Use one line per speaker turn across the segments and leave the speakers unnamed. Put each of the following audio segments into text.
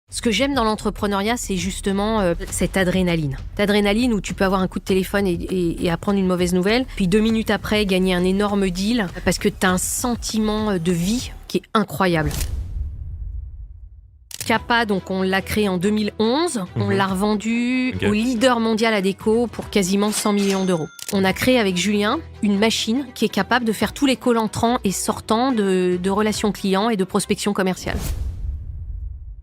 Ce que j'aime dans l'entrepreneuriat, c'est justement cette adrénaline. L'adrénaline où tu peux avoir un coup de téléphone et apprendre une mauvaise nouvelle, puis 2 minutes après, gagner un énorme deal, parce que tu as un sentiment de vie qui est incroyable. Kappa, donc on l'a créé en 2011, on l'a revendu au leader mondial à déco pour quasiment 100 millions d'euros. On a créé avec Julien une machine qui est capable de faire tous les calls entrants et sortants de relations clients et de prospection commerciale.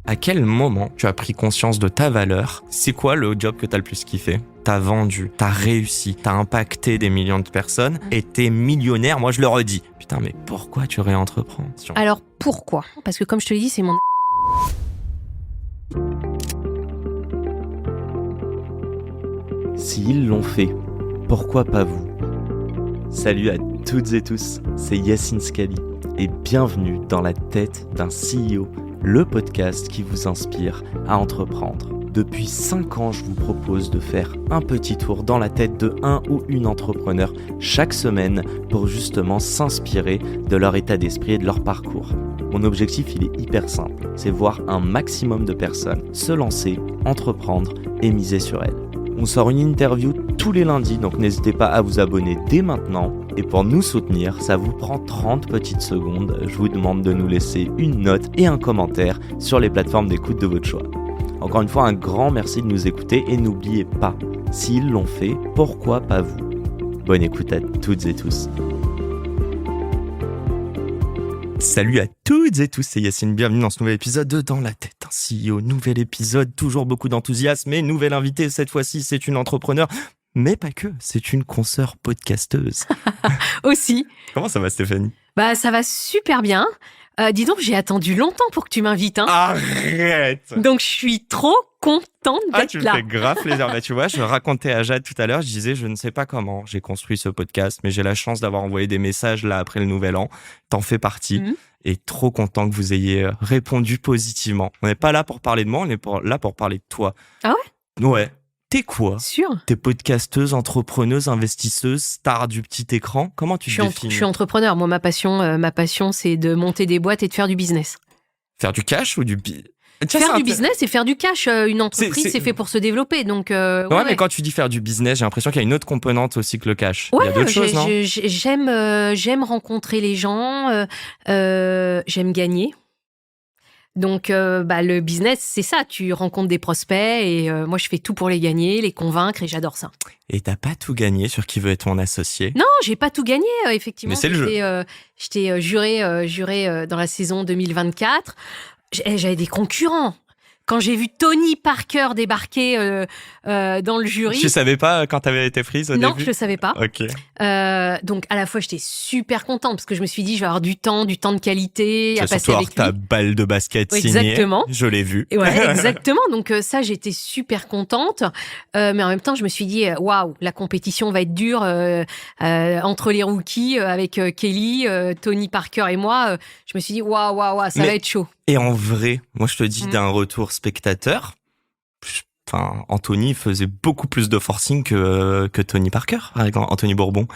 À quel moment tu as pris conscience de ta valeur? C'est quoi le job que t'as le plus kiffé? T'as vendu, t'as réussi, t'as impacté des millions de personnes et t'es millionnaire, moi je le redis. Putain, mais pourquoi tu réentreprends?
Alors pourquoi? Parce que comme je te l'ai dit, c'est mon...
S'ils l'ont fait, pourquoi pas vous? Salut à toutes et tous, c'est Yacine Scali et bienvenue dans la tête d'un CEO, le podcast qui vous inspire à entreprendre. Depuis 5 ans, je vous propose de faire un petit tour dans la tête de un ou une entrepreneur chaque semaine pour justement s'inspirer de leur état d'esprit et de leur parcours. Mon objectif, il est hyper simple, c'est voir un maximum de personnes se lancer, entreprendre et miser sur elles. On sort une interview tous les lundis, donc n'hésitez pas à vous abonner dès maintenant. Et pour nous soutenir, ça vous prend 30 petites secondes. Je vous demande de nous laisser une note et un commentaire sur les plateformes d'écoute de votre choix. Encore une fois, un grand merci de nous écouter et n'oubliez pas, s'ils l'ont fait, pourquoi pas vous? Bonne écoute à toutes et tous.
Salut à toutes et tous, c'est Yacine, bienvenue dans ce nouvel épisode de Dans la tête d'un CEO. Nouvel épisode, toujours beaucoup d'enthousiasme et nouvelle invitée, cette fois-ci c'est une entrepreneur, mais pas que, c'est une consoeur podcasteuse.
Aussi.
Comment ça va Stéphanie?
Bah ça va super bien. Dis donc, j'ai attendu longtemps pour que tu m'invites. Hein.
Arrête!
Donc je suis trop contente d'être
tu me
là.
fais grave plaisir. Bah, tu vois, je racontais à Jade tout à l'heure, je disais, je ne sais pas comment j'ai construit ce podcast, mais j'ai la chance d'avoir envoyé des messages là après le Nouvel An. T'en fais partie. Et trop content que vous ayez répondu positivement. On n'est pas là pour parler de moi, on est là pour parler de toi.
Ah ouais?
Ouais. T'es quoi?
Sûr.
T'es podcasteuse, entrepreneuse, investisseuse, star du petit écran. Comment tu te définis?
Je suis entrepreneur. Moi, ma passion, c'est de monter des boîtes et de faire du business.
Faire du cash ou du...
Faire du business et faire du cash. Une entreprise, c'est fait pour se développer. Donc,
ouais, mais quand tu dis faire du business, j'ai l'impression qu'il y a une autre composante aussi que le cash.
Ouais,
il y a d'autres choses, non?
J'aime rencontrer les gens. J'aime gagner. Donc, le business, c'est ça. Tu rencontres des prospects et moi, je fais tout pour les gagner, les convaincre et j'adore ça.
Et t'as pas tout gagné sur qui veut être mon associé?
Non, j'ai pas tout gagné, effectivement.
Mais c'est le jeu.
J'étais jurée dans la saison 2024. J'avais des concurrents. Quand j'ai vu Tony Parker débarquer dans le jury...
Tu savais pas quand t'avais été prise au début?
Non, je le savais pas.
Ok.
Donc, à la fois, j'étais super contente parce que je me suis dit, je vais avoir du temps de qualité à passer avec lui.
Ta balle de basket signée.
Exactement.
Je l'ai vue.
Ouais, exactement. Donc, ça, j'étais super contente. Mais en même temps, je me suis dit, waouh, la compétition va être dure entre les rookies avec Kelly, Tony Parker et moi. Je me suis dit, waouh, ça va être chaud.
Et en vrai, moi, je te dis d'un retour spectateur, enfin, Anthony faisait beaucoup plus de forcing que Tony Parker, par exemple, Anthony Bourbon.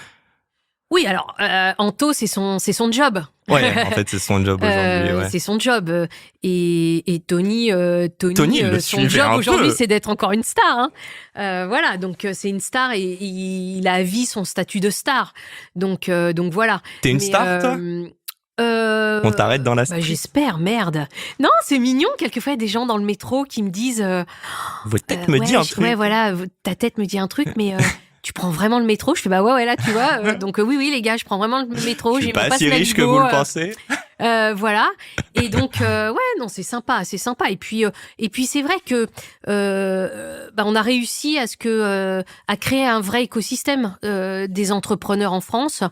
Oui, alors, Anto, c'est son job.
Ouais, en fait, c'est son job aujourd'hui. Ouais.
C'est son job. Et Tony son job aujourd'hui, c'est d'être encore une star. Hein. Voilà, donc c'est une star et il a à vie son statut de star. Donc voilà.
T'es une star, toi? On t'arrête dans la street.
J'espère, merde. Non, c'est mignon. Quelquefois, il y a des gens dans le métro qui me disent...
Votre tête me dit un truc.
Ouais, voilà, ta tête me dit un truc, mais... Tu prends vraiment le métro? Je fais ouais, là, tu vois. Donc oui, les gars, je prends vraiment le métro.
Je suis pas si riche que vous le pensez.
Voilà. Et donc, non, c'est sympa. Et puis c'est vrai que on a réussi à créer un vrai écosystème des entrepreneurs en France.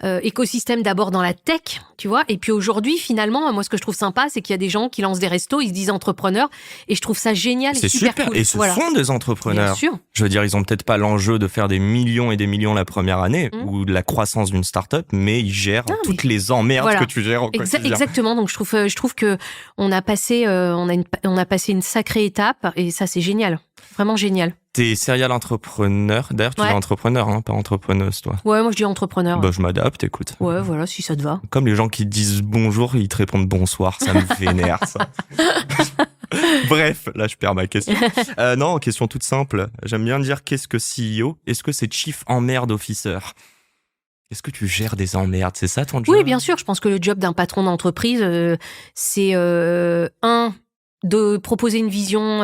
Écosystème d'abord dans la tech, tu vois. Et puis aujourd'hui, finalement, moi, ce que je trouve sympa, c'est qu'il y a des gens qui lancent des restos, ils se disent entrepreneurs. Et je trouve ça génial.
C'est
et super
super.
Cool.
Et ce sont des entrepreneurs.
Bien sûr.
Je veux dire, ils ont peut-être pas l'enjeu de faire des millions et des millions la première année ou de la croissance d'une start-up, mais ils gèrent toutes les emmerdes que tu gères au quotidien.
Exactement. Donc je trouve que on a passé une sacrée étape et ça c'est génial, vraiment génial.
T'es serial entrepreneur. D'ailleurs, tu dis entrepreneur, hein, pas entrepreneuse, toi.
Ouais, moi je dis entrepreneur.
Bah, je m'adapte, écoute.
Ouais, voilà, si ça te va.
Comme les gens qui disent bonjour, ils te répondent bonsoir, ça me vénère, ça. Bref, là, je perds ma question. Non, question toute simple. J'aime bien dire qu'est-ce que CEO? Est-ce que c'est Chief Emmerd Officer? Est-ce que tu gères des emmerdes? C'est ça ton job?
Oui, bien sûr. Je pense que le job d'un patron d'entreprise, c'est de proposer une vision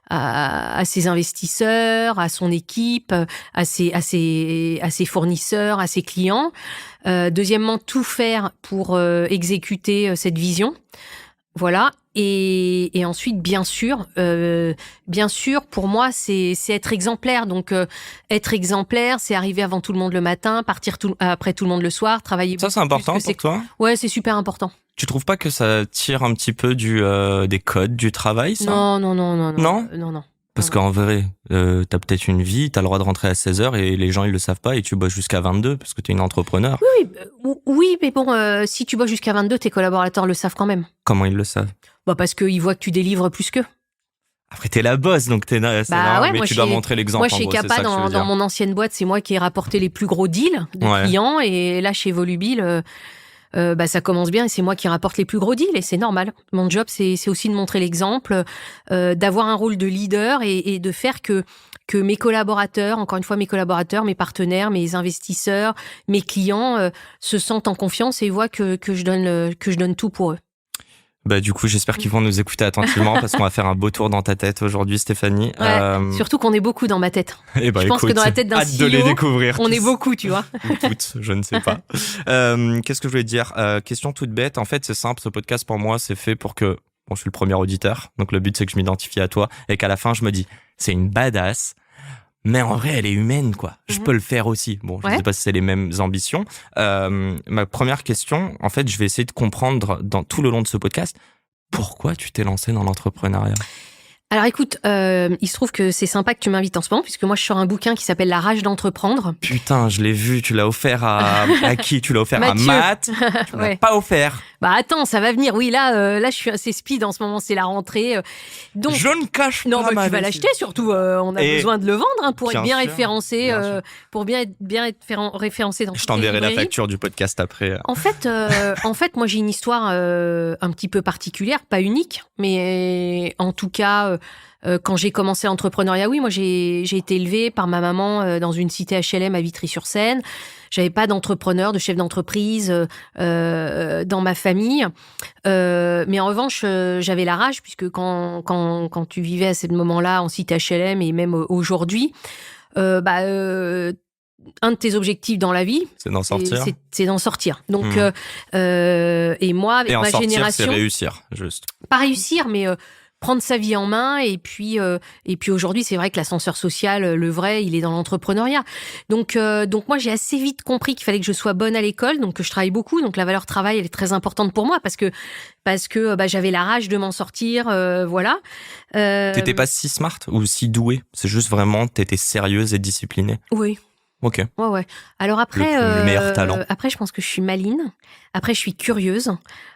à ses investisseurs, à son équipe, à ses fournisseurs, à ses clients. Deuxièmement, tout faire pour exécuter cette vision. Voilà. Et ensuite, bien sûr, pour moi, c'est être exemplaire. Donc, être exemplaire, c'est arriver avant tout le monde le matin, partir après tout le monde le soir, travailler.
Ça, c'est important pour toi?
Ouais, c'est super important.
Tu trouves pas que ça tire un petit peu des codes du travail, ça?
Non.
Non? Parce qu'en vrai, t'as peut-être une vie, t'as le droit de rentrer à 16h et les gens, ils le savent pas et tu bosses jusqu'à 22 parce que t'es une entrepreneur.
Oui, mais bon, si tu bosses jusqu'à 22, tes collaborateurs le savent quand même.
Comment ils le savent?
Bah, parce qu'ils voient que tu délivres plus qu'eux.
Après, t'es la boss, donc c'est normal,
ouais,
mais tu dois montrer l'exemple.
Moi, chez Kappa, dans mon ancienne boîte, c'est moi qui ai rapporté les plus gros deals de clients. Et là, chez Volubil, ça commence bien et c'est moi qui rapporte les plus gros deals et c'est normal. Mon job, c'est aussi de montrer l'exemple, d'avoir un rôle de leader et de faire que mes collaborateurs, encore une fois mes collaborateurs, mes partenaires, mes investisseurs, mes clients se sentent en confiance et voient que je donne tout pour eux.
Bah, du coup, j'espère qu'ils vont nous écouter attentivement parce qu'on va faire un beau tour dans ta tête aujourd'hui, Stéphanie.
Ouais, surtout qu'on est beaucoup dans ma tête.
Et bah,
je pense que dans la tête d'un
hâte
CEO,
de les découvrir.
On est beaucoup, tu vois.
Ou toutes, je ne sais pas. Qu'est-ce que je voulais dire? Question toute bête. En fait, c'est simple. Ce podcast, pour moi, c'est fait pour que, bon, je suis le premier auditeur. Donc, le but, c'est que je m'identifie à toi et qu'à la fin, je me dis, c'est une badass. Mais en vrai, elle est humaine, quoi. Je peux le faire aussi. Bon, je ne sais pas si c'est les mêmes ambitions. Ma première question, en fait, je vais essayer de comprendre dans tout le long de ce podcast, pourquoi tu t'es lancé dans l'entrepreneuriat?
Alors écoute, il se trouve que c'est sympa que tu m'invites en ce moment, puisque moi je sors un bouquin qui s'appelle La rage d'entreprendre.
Putain, je l'ai vu, tu l'as offert à qui? Tu l'as offert
Mathieu.
À Matt? Tu m'as pas offert.
Bah attends, ça va venir. Oui, là je suis assez speed en ce moment, c'est la rentrée. Donc
je ne cache
non,
pas.
Non, tu vas l'acheter surtout. On a besoin de le vendre pour être bien référencé, pour bien être référencé dans.
Je t'enverrai la facture du podcast après.
En fait, moi j'ai une histoire un petit peu particulière, pas unique, mais en tout cas. Quand j'ai commencé l'entrepreneuriat, oui, moi j'ai été élevée par ma maman dans une cité HLM à Vitry-sur-Seine. J'avais pas d'entrepreneur, de chef d'entreprise dans ma famille, mais en revanche j'avais la rage puisque quand tu vivais à ce moment-là en cité HLM et même aujourd'hui, un de tes objectifs dans la vie,
c'est d'en sortir.
C'est d'en sortir. Donc et moi avec ma génération,
c'est réussir, juste.
Pas réussir, mais prendre sa vie en main et puis aujourd'hui c'est vrai que l'ascenseur social le vrai il est dans l'entrepreneuriat donc moi j'ai assez vite compris qu'il fallait que je sois bonne à l'école donc que je travaille beaucoup donc la valeur travail elle est très importante pour moi parce que j'avais la rage de m'en sortir voilà.
T'étais pas si smart ou si douée, c'est juste vraiment t'étais sérieuse et disciplinée.
Oui.
Ok.
Ouais. Alors après,
le meilleur talent.
Après, je pense que je suis maline. Après, je suis curieuse.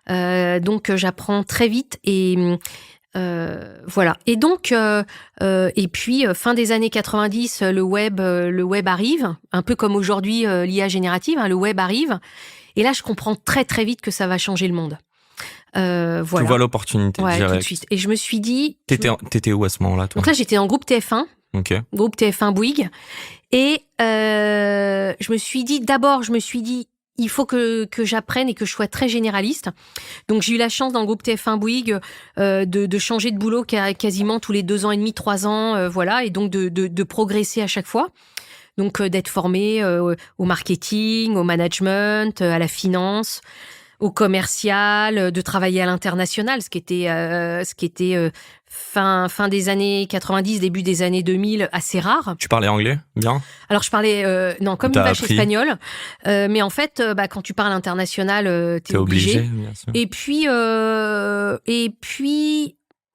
Donc, j'apprends très vite et voilà. Et donc, et puis fin des années 90, le web arrive, un peu comme aujourd'hui l'IA générative. Le web arrive. Et là, je comprends très très vite que ça va changer le monde. Voilà.
Tu vois l'opportunité direct.
Tout de suite. Et je me suis dit.
T'étais où à ce moment-là, toi?
Donc là, j'étais en groupe TF1.
Ok.
Groupe TF1 Bouygues. Et je me suis dit, il faut que j'apprenne et que je sois très généraliste. Donc, j'ai eu la chance dans le groupe TF1 Bouygues de changer de boulot quasiment tous les 2 ans et demi, 3 ans, voilà, et donc de progresser à chaque fois. Donc, d'être formée au marketing, au management, à la finance, au commercial, de travailler à l'international, ce qui était fin des années 90, début des années 2000, assez rare.
Tu parlais anglais, bien? Alors,
je parlais, comme une vache espagnole. Mais en fait, quand tu parles international, t'es obligé.
Bien sûr.
Et puis,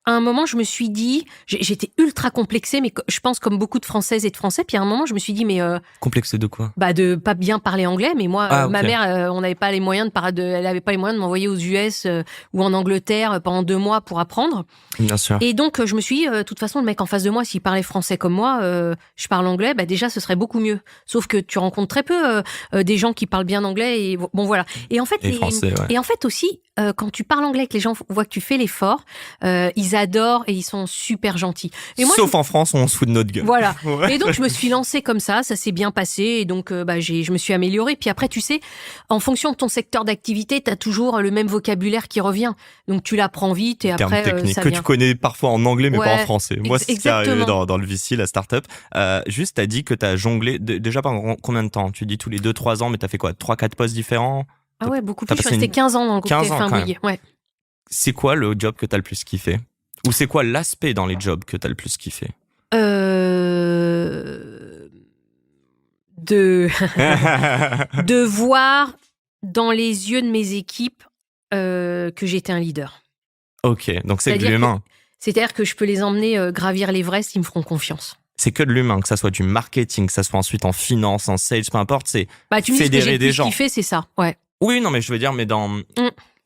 à un moment, je me suis dit, j'étais ultra complexée, mais je pense comme beaucoup de Françaises et de Français. Puis à un moment, je me suis dit, mais
complexée de quoi?
De pas bien parler anglais. Mais moi,
okay.
Ma mère, on n'avait pas les moyens elle avait pas les moyens de m'envoyer aux US ou en Angleterre pendant 2 mois pour apprendre.
Bien sûr.
Et donc, je me suis dit, de toute façon, le mec en face de moi, s'il parlait français comme moi, je parle anglais, déjà, ce serait beaucoup mieux. Sauf que tu rencontres très peu des gens qui parlent bien anglais. Et bon, voilà. Et en fait,
français, ouais.
Et en fait aussi, quand tu parles anglais, que les gens voient que tu fais l'effort, ils ils adorent et ils sont super gentils. Et moi,
Sauf en France où on se fout de notre gueule.
Voilà.
Ouais.
Et donc, je me suis lancée comme ça s'est bien passé. Et donc, je me suis améliorée. Puis après, tu sais, en fonction de ton secteur d'activité, tu as toujours le même vocabulaire qui revient. Donc, tu l'apprends vite et
Termes
après,
techniques
ça
que
vient.
tu connais parfois en anglais, mais
Ouais,
pas en français. Moi, c'est ce qui est arrivé
exactement.
dans le VC, la startup. Juste, t'as dit que t'as jonglé déjà pendant combien de temps? Tu dis tous les 2-3 ans, mais t'as fait quoi? 3-4 postes différents?
Ah ouais, beaucoup
T'as
plus. Je suis
passé
restée 15 ans dans le groupe
15 ans,
TF1
quand même.
Bouygues. Ouais.
C'est quoi le job que t'as le plus kiffé? Ou c'est quoi l'aspect dans les jobs que t'as le plus kiffé?
De voir dans les yeux de mes équipes que j'étais un leader.
Ok, donc c'est de
C'est-à-dire
l'humain.
C'est-à-dire que je peux les emmener gravir l'Everest, ils me feront confiance.
C'est que de l'humain, que ça soit du marketing, que ça soit ensuite en finance, en sales, peu importe, c'est
Bah, tu me dis ce que j'ai
fédérer
le
des
plus
gens.
kiffé, c'est ça. Ouais.
Oui, non, mais je veux dire, mais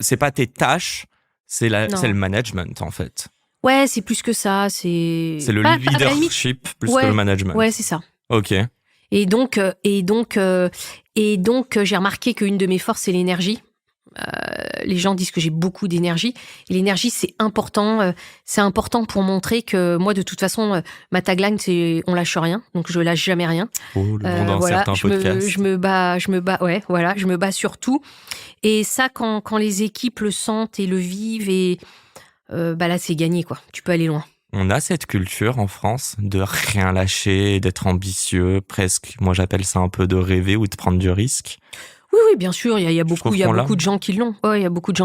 c'est pas tes tâches, c'est
Non.
le management, en fait.
Ouais, c'est plus que ça. C'est
C'est le
à la limite,
leadership plus que
Ouais.
le management.
Ouais, c'est ça.
Ok.
Et donc, j'ai remarqué qu'une de mes forces, c'est l'énergie. Les gens disent que j'ai beaucoup d'énergie. Et l'énergie, c'est important. C'est important pour montrer que moi, de toute façon, ma tagline, c'est « on lâche rien ». Donc, je lâche jamais rien.
Oh, le nom d'un
Voilà,
certain podcast.
je me bats, ouais, voilà, je me bats sur tout. Et ça, quand les équipes le sentent et le vivent, et là, c'est gagné, quoi. Tu peux aller loin.
On a cette culture en France de rien lâcher, d'être ambitieux, presque. Moi, j'appelle ça un peu de rêver ou de prendre du risque.
Oui, bien sûr, il y a beaucoup
trouve qu'on
de gens qui l'ont. Ouais, il y a beaucoup de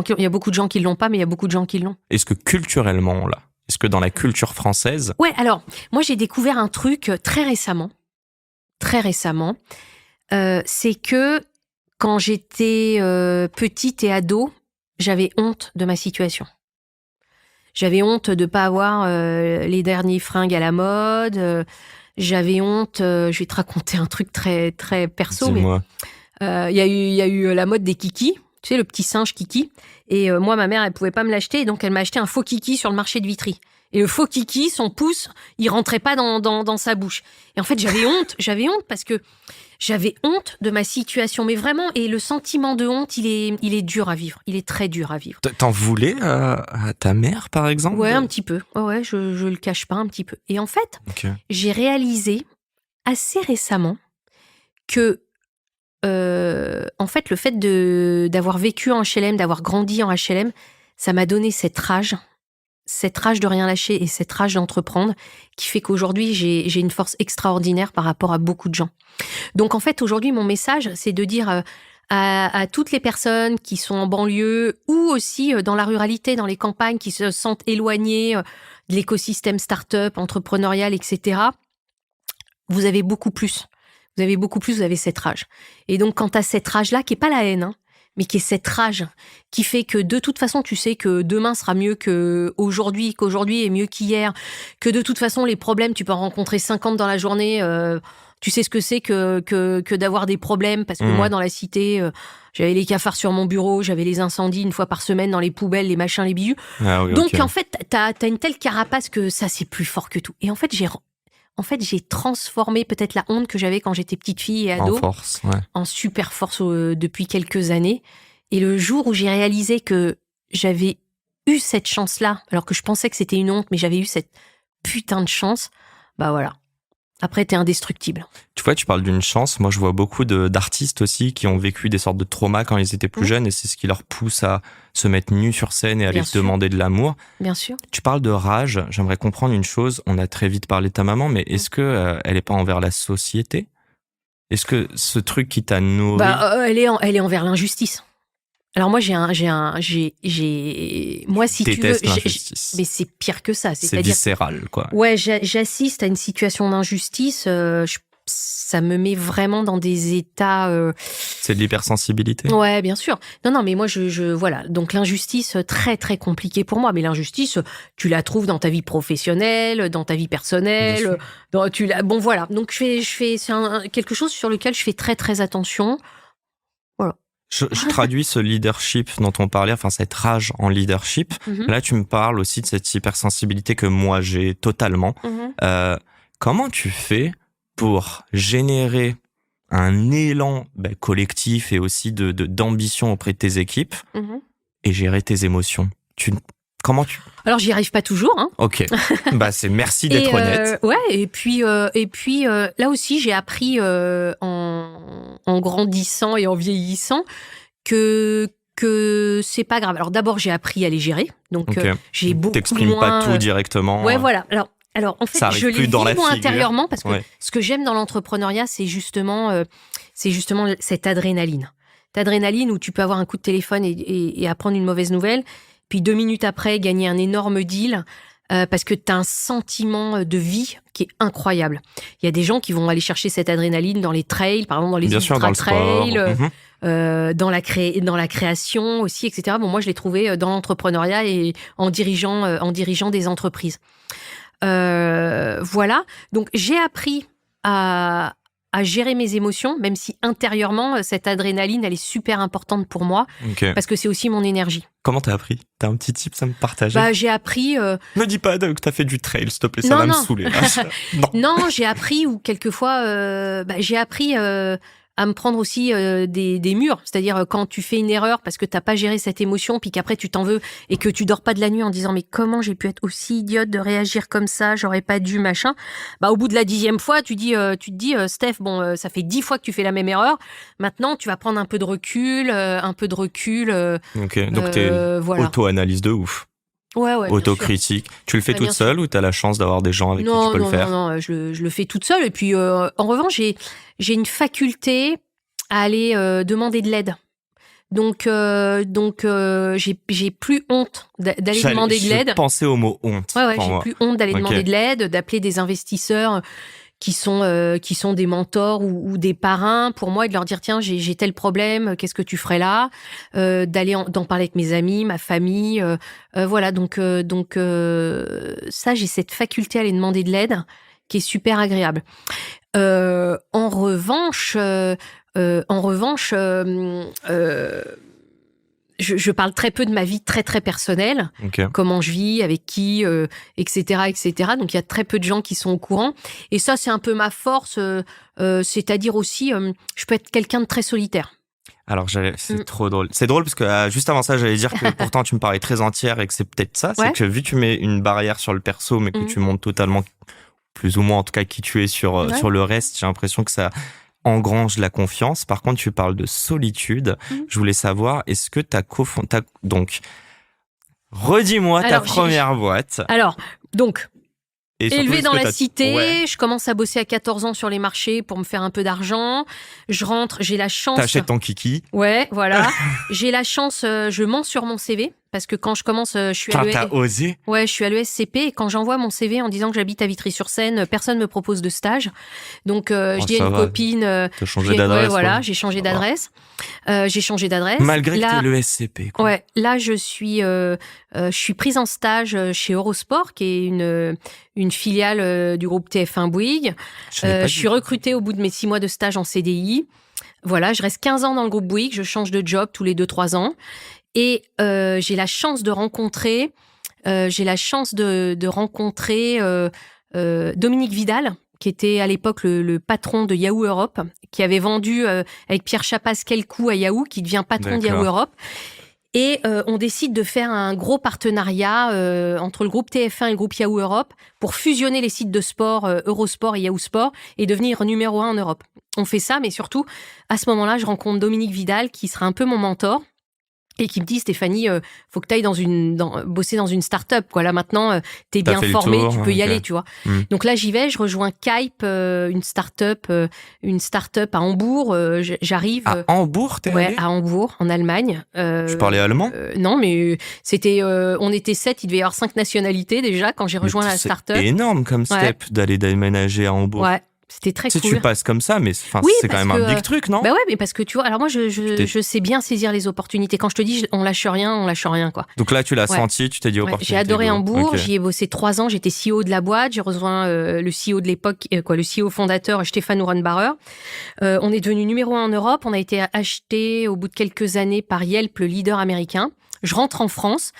gens qui l'ont pas, mais il y a beaucoup de gens qui l'ont.
Est-ce que culturellement, on l'a? Est-ce que dans la culture française,
Ouais, alors, moi, j'ai découvert un truc très récemment, c'est que quand j'étais petite et ado, j'avais honte de ma situation. J'avais honte de pas avoir les derniers fringues à la mode. J'avais honte. Je vais te raconter un truc très très perso, mais
dis-moi,
il y a eu la mode des kikis. Tu sais, le petit singe kiki. Et moi, ma mère, elle pouvait pas me l'acheter, donc elle m'a acheté un faux kiki sur le marché de Vitry. Et le faux kiki, son pouce, il rentrait pas dans sa bouche. Et en fait, j'avais honte parce que j'avais honte de ma situation, mais vraiment. Et le sentiment de honte, il est dur à vivre. Il est très dur à vivre.
t'en voulais à ta mère, par exemple?
Ouais, un petit peu. Ouais, je le cache pas un petit peu. Et en fait,
Ok.
j'ai réalisé assez récemment que, en fait, le fait d'avoir vécu en HLM, d'avoir grandi en HLM, ça m'a donné cette rage de rien lâcher et cette rage d'entreprendre qui fait qu'aujourd'hui, j'ai une force extraordinaire par rapport à beaucoup de gens. Donc, en fait, aujourd'hui, mon message, c'est de dire à toutes les personnes qui sont en banlieue ou aussi dans la ruralité, dans les campagnes, qui se sentent éloignées de l'écosystème start-up, entrepreneurial, etc. Vous avez beaucoup plus. Vous avez cette rage. Et donc, quand tu as cette rage-là, qui n'est pas la haine, mais qui est cette rage qui fait que de toute façon, tu sais que demain sera mieux qu'aujourd'hui est mieux qu'hier, que de toute façon, les problèmes, tu peux en rencontrer 50 dans la journée. Tu sais ce que c'est que d'avoir des problèmes, parce que moi, dans la cité, j'avais les cafards sur mon bureau, j'avais les incendies une fois par semaine dans les poubelles, les machins, les bijoux.
Ah oui,
Donc,
ok.
en fait, t'as une telle carapace que ça, c'est plus fort que tout. Et en fait, j'ai transformé peut-être la honte que j'avais quand j'étais petite fille et ado
En force, ouais.
en super force depuis quelques années. Et le jour où j'ai réalisé que j'avais eu cette chance-là, alors que je pensais que c'était une honte, mais j'avais eu cette putain de chance, bah voilà. Après, t'es indestructible.
Tu vois, tu parles d'une chance. Moi, je vois beaucoup d'artistes aussi qui ont vécu des sortes de traumas quand ils étaient plus jeunes, et c'est ce qui leur pousse à se mettre nus sur scène et à
Bien
aller
sûr.
demander de l'amour.
Bien sûr.
Tu parles de rage. J'aimerais comprendre une chose. On a très vite parlé de ta maman, mais est-ce que elle est pas envers la société? Est-ce que ce truc qui t'a nourri,
Elle est envers l'injustice. Alors moi, moi, si tu veux,
déteste l'injustice?
mais c'est pire que ça.
C'est
C'est-à-dire,
viscéral, quoi.
ouais, j'assiste à une situation d'injustice. Ça me met vraiment dans des états.
C'est de l'hypersensibilité.
Ouais, bien sûr. Non, mais moi, voilà. Donc l'injustice, très très compliqué pour moi. Mais l'injustice, tu la trouves dans ta vie professionnelle, dans ta vie
Bien
personnelle.
sûr.
Bon, voilà. Donc c'est quelque chose sur lequel je fais très très attention.
Je traduis ce leadership dont on parlait, enfin cette rage en leadership.
Mhm.
Là, tu me parles aussi de cette hypersensibilité que moi j'ai totalement. Comment tu fais pour générer un élan collectif et aussi d'ambition auprès de tes équipes
Mhm.
et gérer tes émotions? Comment tu...
Alors, j'y arrive pas toujours, hein.
Ok. Bah, merci d'être honnête.
Ouais, et puis là aussi, j'ai appris en grandissant et en vieillissant que c'est pas grave. Alors d'abord, j'ai appris à les gérer, donc j'ai beaucoup
T'exprimes
moins.
pas tout directement.
Ouais, voilà. Alors en fait,
Ça arrive
je
plus
les
dans
vis
la
moi
figure.
intérieurement parce que
Ouais.
ce que j'aime dans l'entrepreneuriat, c'est justement cette adrénaline. Cette adrénaline où tu peux avoir un coup de téléphone et apprendre une mauvaise nouvelle, puis 2 minutes après gagner un énorme deal. Parce que tu as un sentiment de vie qui est incroyable. Il y a des gens qui vont aller chercher cette adrénaline dans les trails, par exemple dans les
Bien sûr, dans le
ultra-trails,
sport.
dans la création aussi, etc. Bon, moi, je l'ai trouvé dans l'entrepreneuriat et en dirigeant des entreprises. Voilà. Donc, j'ai appris à gérer mes émotions, même si intérieurement, cette adrénaline, elle est super importante pour moi, parce que c'est aussi mon énergie.
Comment t'as appris? T'as un petit tip à me partager?
J'ai appris...
Me dis pas que t'as fait du trail, s'il te plaît, ça va me saouler.
Non, j'ai appris, ou quelquefois, j'ai appris à me prendre aussi des murs. C'est-à-dire quand tu fais une erreur parce que t'as pas géré cette émotion, puis qu'après tu t'en veux et que tu dors pas de la nuit en disant mais comment j'ai pu être aussi idiote de réagir comme ça, j'aurais pas dû, machin. Au bout de la 10e fois, tu te dis Steph, bon, ça fait 10 fois que tu fais la même erreur. Maintenant, tu vas prendre un peu de recul.
Ok, donc t'es
voilà.
auto-analyse de ouf.
Ouais,
autocritique. Tu le fais toute seule ou t'as la chance d'avoir des gens avec qui tu peux le faire?
Non, je le fais toute seule. Et puis, en revanche, j'ai une faculté à aller demander de l'aide. Donc, j'ai plus honte d'aller demander de l'aide.
Je pensais au mot honte.
Ouais, j'ai plus honte d'aller demander de l'aide, d'appeler des investisseurs qui sont des mentors ou des parrains pour moi et de leur dire tiens j'ai tel problème, qu'est-ce que tu ferais là, d'en parler avec mes amis, ma famille, voilà donc ça, j'ai cette faculté à aller demander de l'aide qui est super agréable. En revanche je parle très peu de ma vie très très personnelle, comment je vis, avec qui, etc., etc. Donc il y a très peu de gens qui sont au courant. Et ça, c'est un peu ma force, c'est-à-dire aussi, je peux être quelqu'un de très solitaire.
Alors, c'est trop drôle. C'est drôle parce que juste avant ça, j'allais dire que pourtant tu me parais très entière et que c'est peut-être ça. C'est que vu que tu mets une barrière sur le perso, mais que tu montres totalement, plus ou moins en tout cas, qui tu es sur le reste, j'ai l'impression que ça engrange la confiance. Par contre, tu parles de solitude. Je voulais savoir, est-ce que donc, redis-moi ta première boîte.
Alors, donc, élevée dans la cité,
ouais.
Je commence à bosser à 14 ans sur les marchés pour me faire un peu d'argent. Je rentre, j'ai la chance...
T'achètes ton kiki.
Ouais, voilà. J'ai la chance, je mens sur mon CV. Parce que quand je commence, je suis à
T'as osé?
Ouais, je suis à l'ESCP et quand j'envoie mon CV en disant que j'habite à Vitry-sur-Seine, personne me propose de stage. Donc, je dis à une copine...
T'as changé d'adresse?
Ouais, voilà, j'ai changé d'adresse. J'ai changé d'adresse.
Malgré que t'es l'ESCP, quoi.
Ouais, là, je suis prise en stage chez Eurosport, qui est une filiale du groupe TF1 Bouygues. Je suis recrutée au bout de mes 6 mois de stage en CDI. Voilà, je reste 15 ans dans le groupe Bouygues, je change de job tous les 2-3 ans. Et j'ai la chance de rencontrer Dominique Vidal, qui était à l'époque le patron de Yahoo Europe, qui avait vendu avec Pierre Chapas quelques à Yahoo, qui devient patron de Yahoo Europe. Et on décide de faire un gros partenariat entre le groupe TF1 et le groupe Yahoo Europe pour fusionner les sites de sport Eurosport et Yahoo Sport et devenir numéro 1 en Europe. On fait ça, mais surtout, à ce moment-là, je rencontre Dominique Vidal, qui sera un peu mon mentor. Et qui me dit, Stéphanie, faut que tu ailles bosser dans une start-up, quoi. Là, maintenant, t'es bien formée, tu peux y aller, tu vois. Donc là, j'y vais, je rejoins Kype, une start-up à Hambourg. J'arrive.
À Hambourg, t'es allée?
Ouais, à Hambourg, en Allemagne.
Tu parlais allemand?
Non, mais on était 7, il devait y avoir 5 nationalités déjà quand j'ai rejoint la start-up.
C'est énorme comme step d'aller déménager à Hambourg.
Ouais. C'était très cool.
Tu passes comme ça, mais c'est quand même un big truc, non?
Bah ouais, mais parce que tu vois, alors moi, je sais bien saisir les opportunités. Quand je te dis, on lâche rien, quoi.
Donc là, tu l'as senti, tu t'es dit opportunité.
J'ai adoré Hambourg, j'y ai bossé 3 ans, j'étais CEO de la boîte, j'ai rejoint le CEO de l'époque, le CEO fondateur, Stéphane Uhrenbacher. On est devenu numéro 1 en Europe, on a été acheté au bout de quelques années par Yelp, le leader américain. Je rentre en France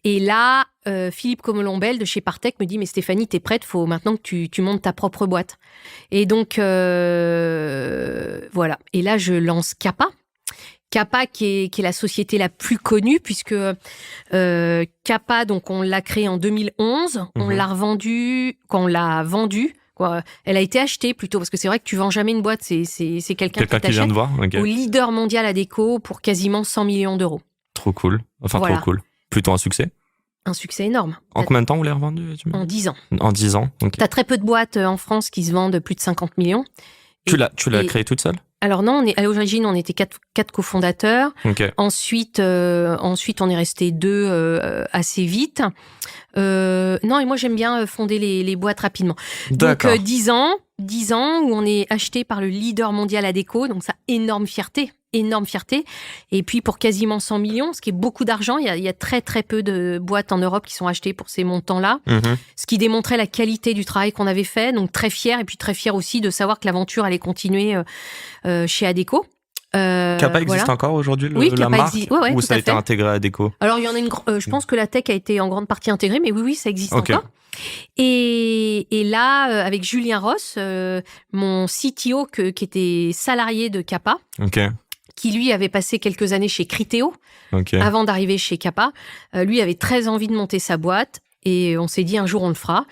et là, Philippe Comolombel de chez Partech me dit « Mais Stéphanie, t'es prête, faut maintenant que tu montes ta propre boîte. » Et donc, voilà. Et là, je lance Kappa. Kappa, qui est la société la plus connue, puisque Kappa, donc on l'a créée en 2011, on l'a revendue, quand on l'a vendue, quoi, elle a été achetée plutôt, parce que c'est vrai que tu vends jamais une boîte, c'est quelqu'un qui t'achète,
vient de voir,
au leader mondial à déco pour quasiment 100 millions d'euros.
Trop cool. Enfin,
voilà.
Trop cool. Plutôt un succès.
Un succès énorme.
En combien de temps vous l'avez revendu?
En 10 ans.
En 10 ans, ok.
T'as très peu de boîtes en France qui se vendent plus de 50 millions.
Tu l'as créé toute seule?
Alors non, à l'origine, on était quatre cofondateurs.
Okay.
Ensuite, on est resté 2 assez vite. Non, et moi, j'aime bien fonder les boîtes rapidement.
D'accord.
Donc, 10 ans où on est acheté par le leader mondial à déco. Donc, ça, énorme fierté. Et puis, pour quasiment 100 millions, ce qui est beaucoup d'argent, il y a très, très peu de boîtes en Europe qui sont achetées pour ces montants-là. Ce qui démontrait la qualité du travail qu'on avait fait. Donc, très fier. Et puis, très fier aussi de savoir que l'aventure allait continuer chez Adéco.
Kappa existe encore aujourd'hui,
oui,
la marque,
ouais,
ou ça a été intégré à Adéco?
Alors, il y en a je pense que la tech a été en grande partie intégrée, mais oui, ça existe encore. Et là, avec Julien Ross, mon CTO qui était salarié de Kappa, qui lui avait passé quelques années chez Criteo, avant d'arriver chez Kappa, lui avait très envie de monter sa boîte. Et on s'est dit, un jour, on le fera.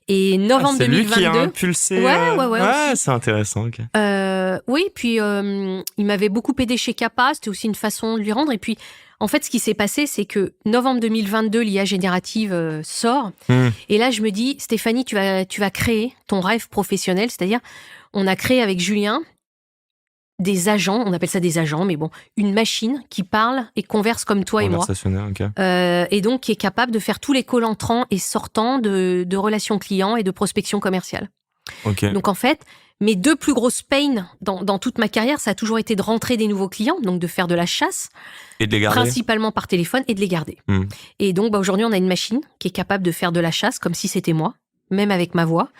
Et novembre 2022...
C'est lui qui a impulsé...
Ouais,
c'est intéressant, ok.
Oui, puis il m'avait beaucoup aidé chez Kappa. C'était aussi une façon de lui rendre. Et puis, en fait, ce qui s'est passé, c'est que novembre 2022, l'IA générative sort. Et là, je me dis, Stéphanie, tu vas créer ton rêve professionnel. C'est-à-dire, on a créé avec Julien des agents, on appelle ça des agents, mais bon, une machine qui parle et converse comme toi et moi. Et donc qui est capable de faire tous les calls entrants et sortants de relations clients et de prospection commerciale. Donc en fait, mes 2 plus grosses pains dans toute ma carrière, ça a toujours été de rentrer des nouveaux clients, donc de faire de la chasse,
et de les garder.
Principalement par téléphone, et de les garder. Et donc aujourd'hui, on a une machine qui est capable de faire de la chasse comme si c'était moi, même avec ma voix,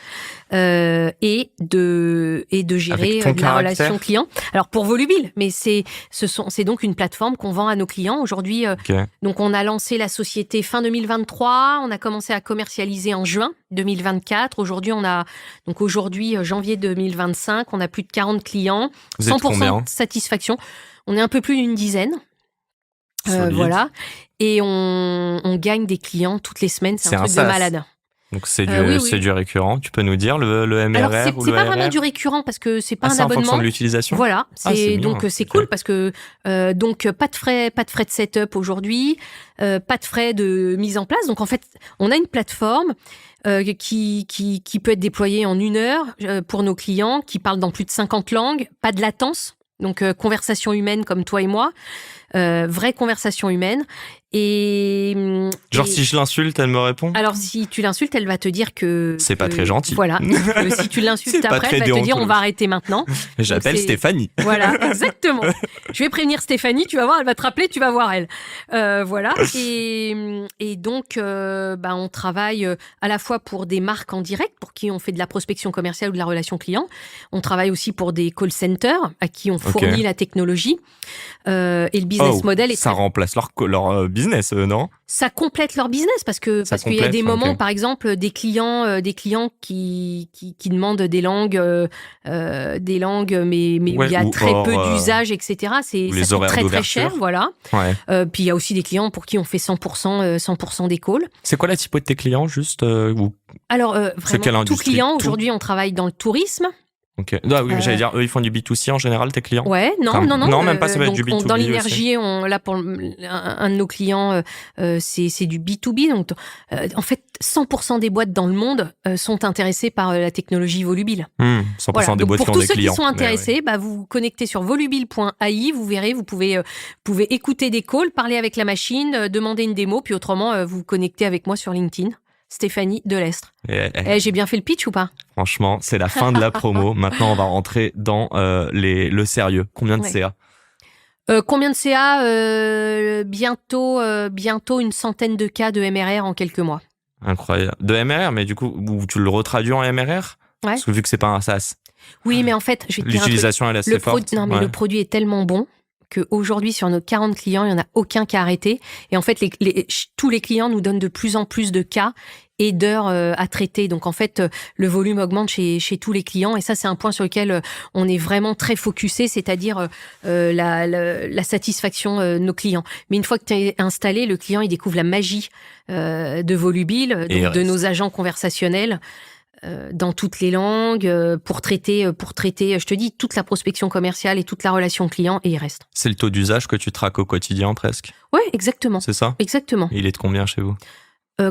et de gérer la relation client. Alors pour Volubile, mais c'est donc une plateforme qu'on vend à nos clients aujourd'hui. Donc on a lancé la société fin 2023, on a commencé à commercialiser en juin 2024. Aujourd'hui, janvier 2025, on a plus de 40 clients,
Vous êtes
100% de satisfaction. On est un peu plus d'une dizaine. Voilà. Et on gagne des clients toutes les semaines, c'est un truc de malade.
Donc c'est du récurrent. Tu peux nous dire le MRR?
Alors
ou
c'est
le
pas
RR?
vraiment du récurrent parce que c'est pas un
c'est
abonnement.
en fonction de l'utilisation.
Voilà, c'est
bien.
Cool parce que donc pas de frais de setup aujourd'hui, pas de frais de mise en place. Donc en fait, on a une plateforme qui peut être déployée en 1 heure pour nos clients, qui parle dans plus de 50 langues, pas de latence. Donc conversation humaine comme toi et moi, vraie conversation humaine.
Si je l'insulte, elle me répond?
Alors si tu l'insultes, elle va te dire que...
C'est pas très gentil.
Voilà. Si tu l'insultes après, elle va te dire on va arrêter maintenant.
J'appelle Stéphanie.
Voilà, exactement. Je vais prévenir Stéphanie, tu vas voir, elle va te rappeler, tu vas voir elle. Voilà. Et donc, on travaille à la fois pour des marques en direct, pour qui on fait de la prospection commerciale ou de la relation client. On travaille aussi pour des call centers à qui on fournit la technologie. Et le business model est...
Ça remplace leur business, non?
Ça complète leur business parce qu'il y a des moments, par exemple, des clients qui demandent des langues, mais il y a très peu d'usage, etc. Ça coûte très très cher, voilà. Puis il y a aussi des clients pour qui on fait 100% des calls.
C'est quoi la typo de tes clients, juste
Alors vraiment, tout client. Aujourd'hui, on travaille dans le tourisme.
J'allais dire, eux, ils font du B2C en général, tes clients?
Ouais, non,
même pas, ça va être du B2B.
Dans l'énergie, là, pour un de nos clients, c'est du B2B. Donc, en fait, 100% des boîtes dans le monde sont intéressées par la technologie Volubile.
100% des boîtes qui ont des clients.
Pour tous ceux qui sont intéressés, vous vous connectez sur volubile.ai, vous verrez, vous pouvez écouter des calls, parler avec la machine, demander une démo, puis autrement, vous vous connectez avec moi sur LinkedIn. Stéphanie Delestre. J'ai bien fait le pitch ou pas?
Franchement, c'est la fin de la promo. Maintenant, on va rentrer dans le sérieux. Combien de CA?
Combien de CA? Bientôt une centaine de cas de MRR en quelques mois.
Incroyable. De MRR, mais du coup, tu le retraduis en MRR? Parce que vu que c'est pas un SaaS.
Oui, mais en fait, je vais te dire
l'utilisation, elle est assez forte.
Le produit est tellement bon qu'aujourd'hui, sur nos 40 clients, il n'y en a aucun qui a arrêté. Et en fait, tous les clients nous donnent de plus en plus de cas et d'heures à traiter. Donc, en fait, le volume augmente chez tous les clients. Et ça, c'est un point sur lequel on est vraiment très focusé, c'est-à-dire la satisfaction de nos clients. Mais une fois que tu es installé, le client, il découvre la magie de Volubile, donc de nos agents conversationnels dans toutes les langues, pour traiter, je te dis, toute la prospection commerciale et toute la relation client, et il reste.
C'est le taux d'usage que tu traques au quotidien, presque?
Ouais, exactement.
C'est ça?
Exactement.
Il est de combien chez vous?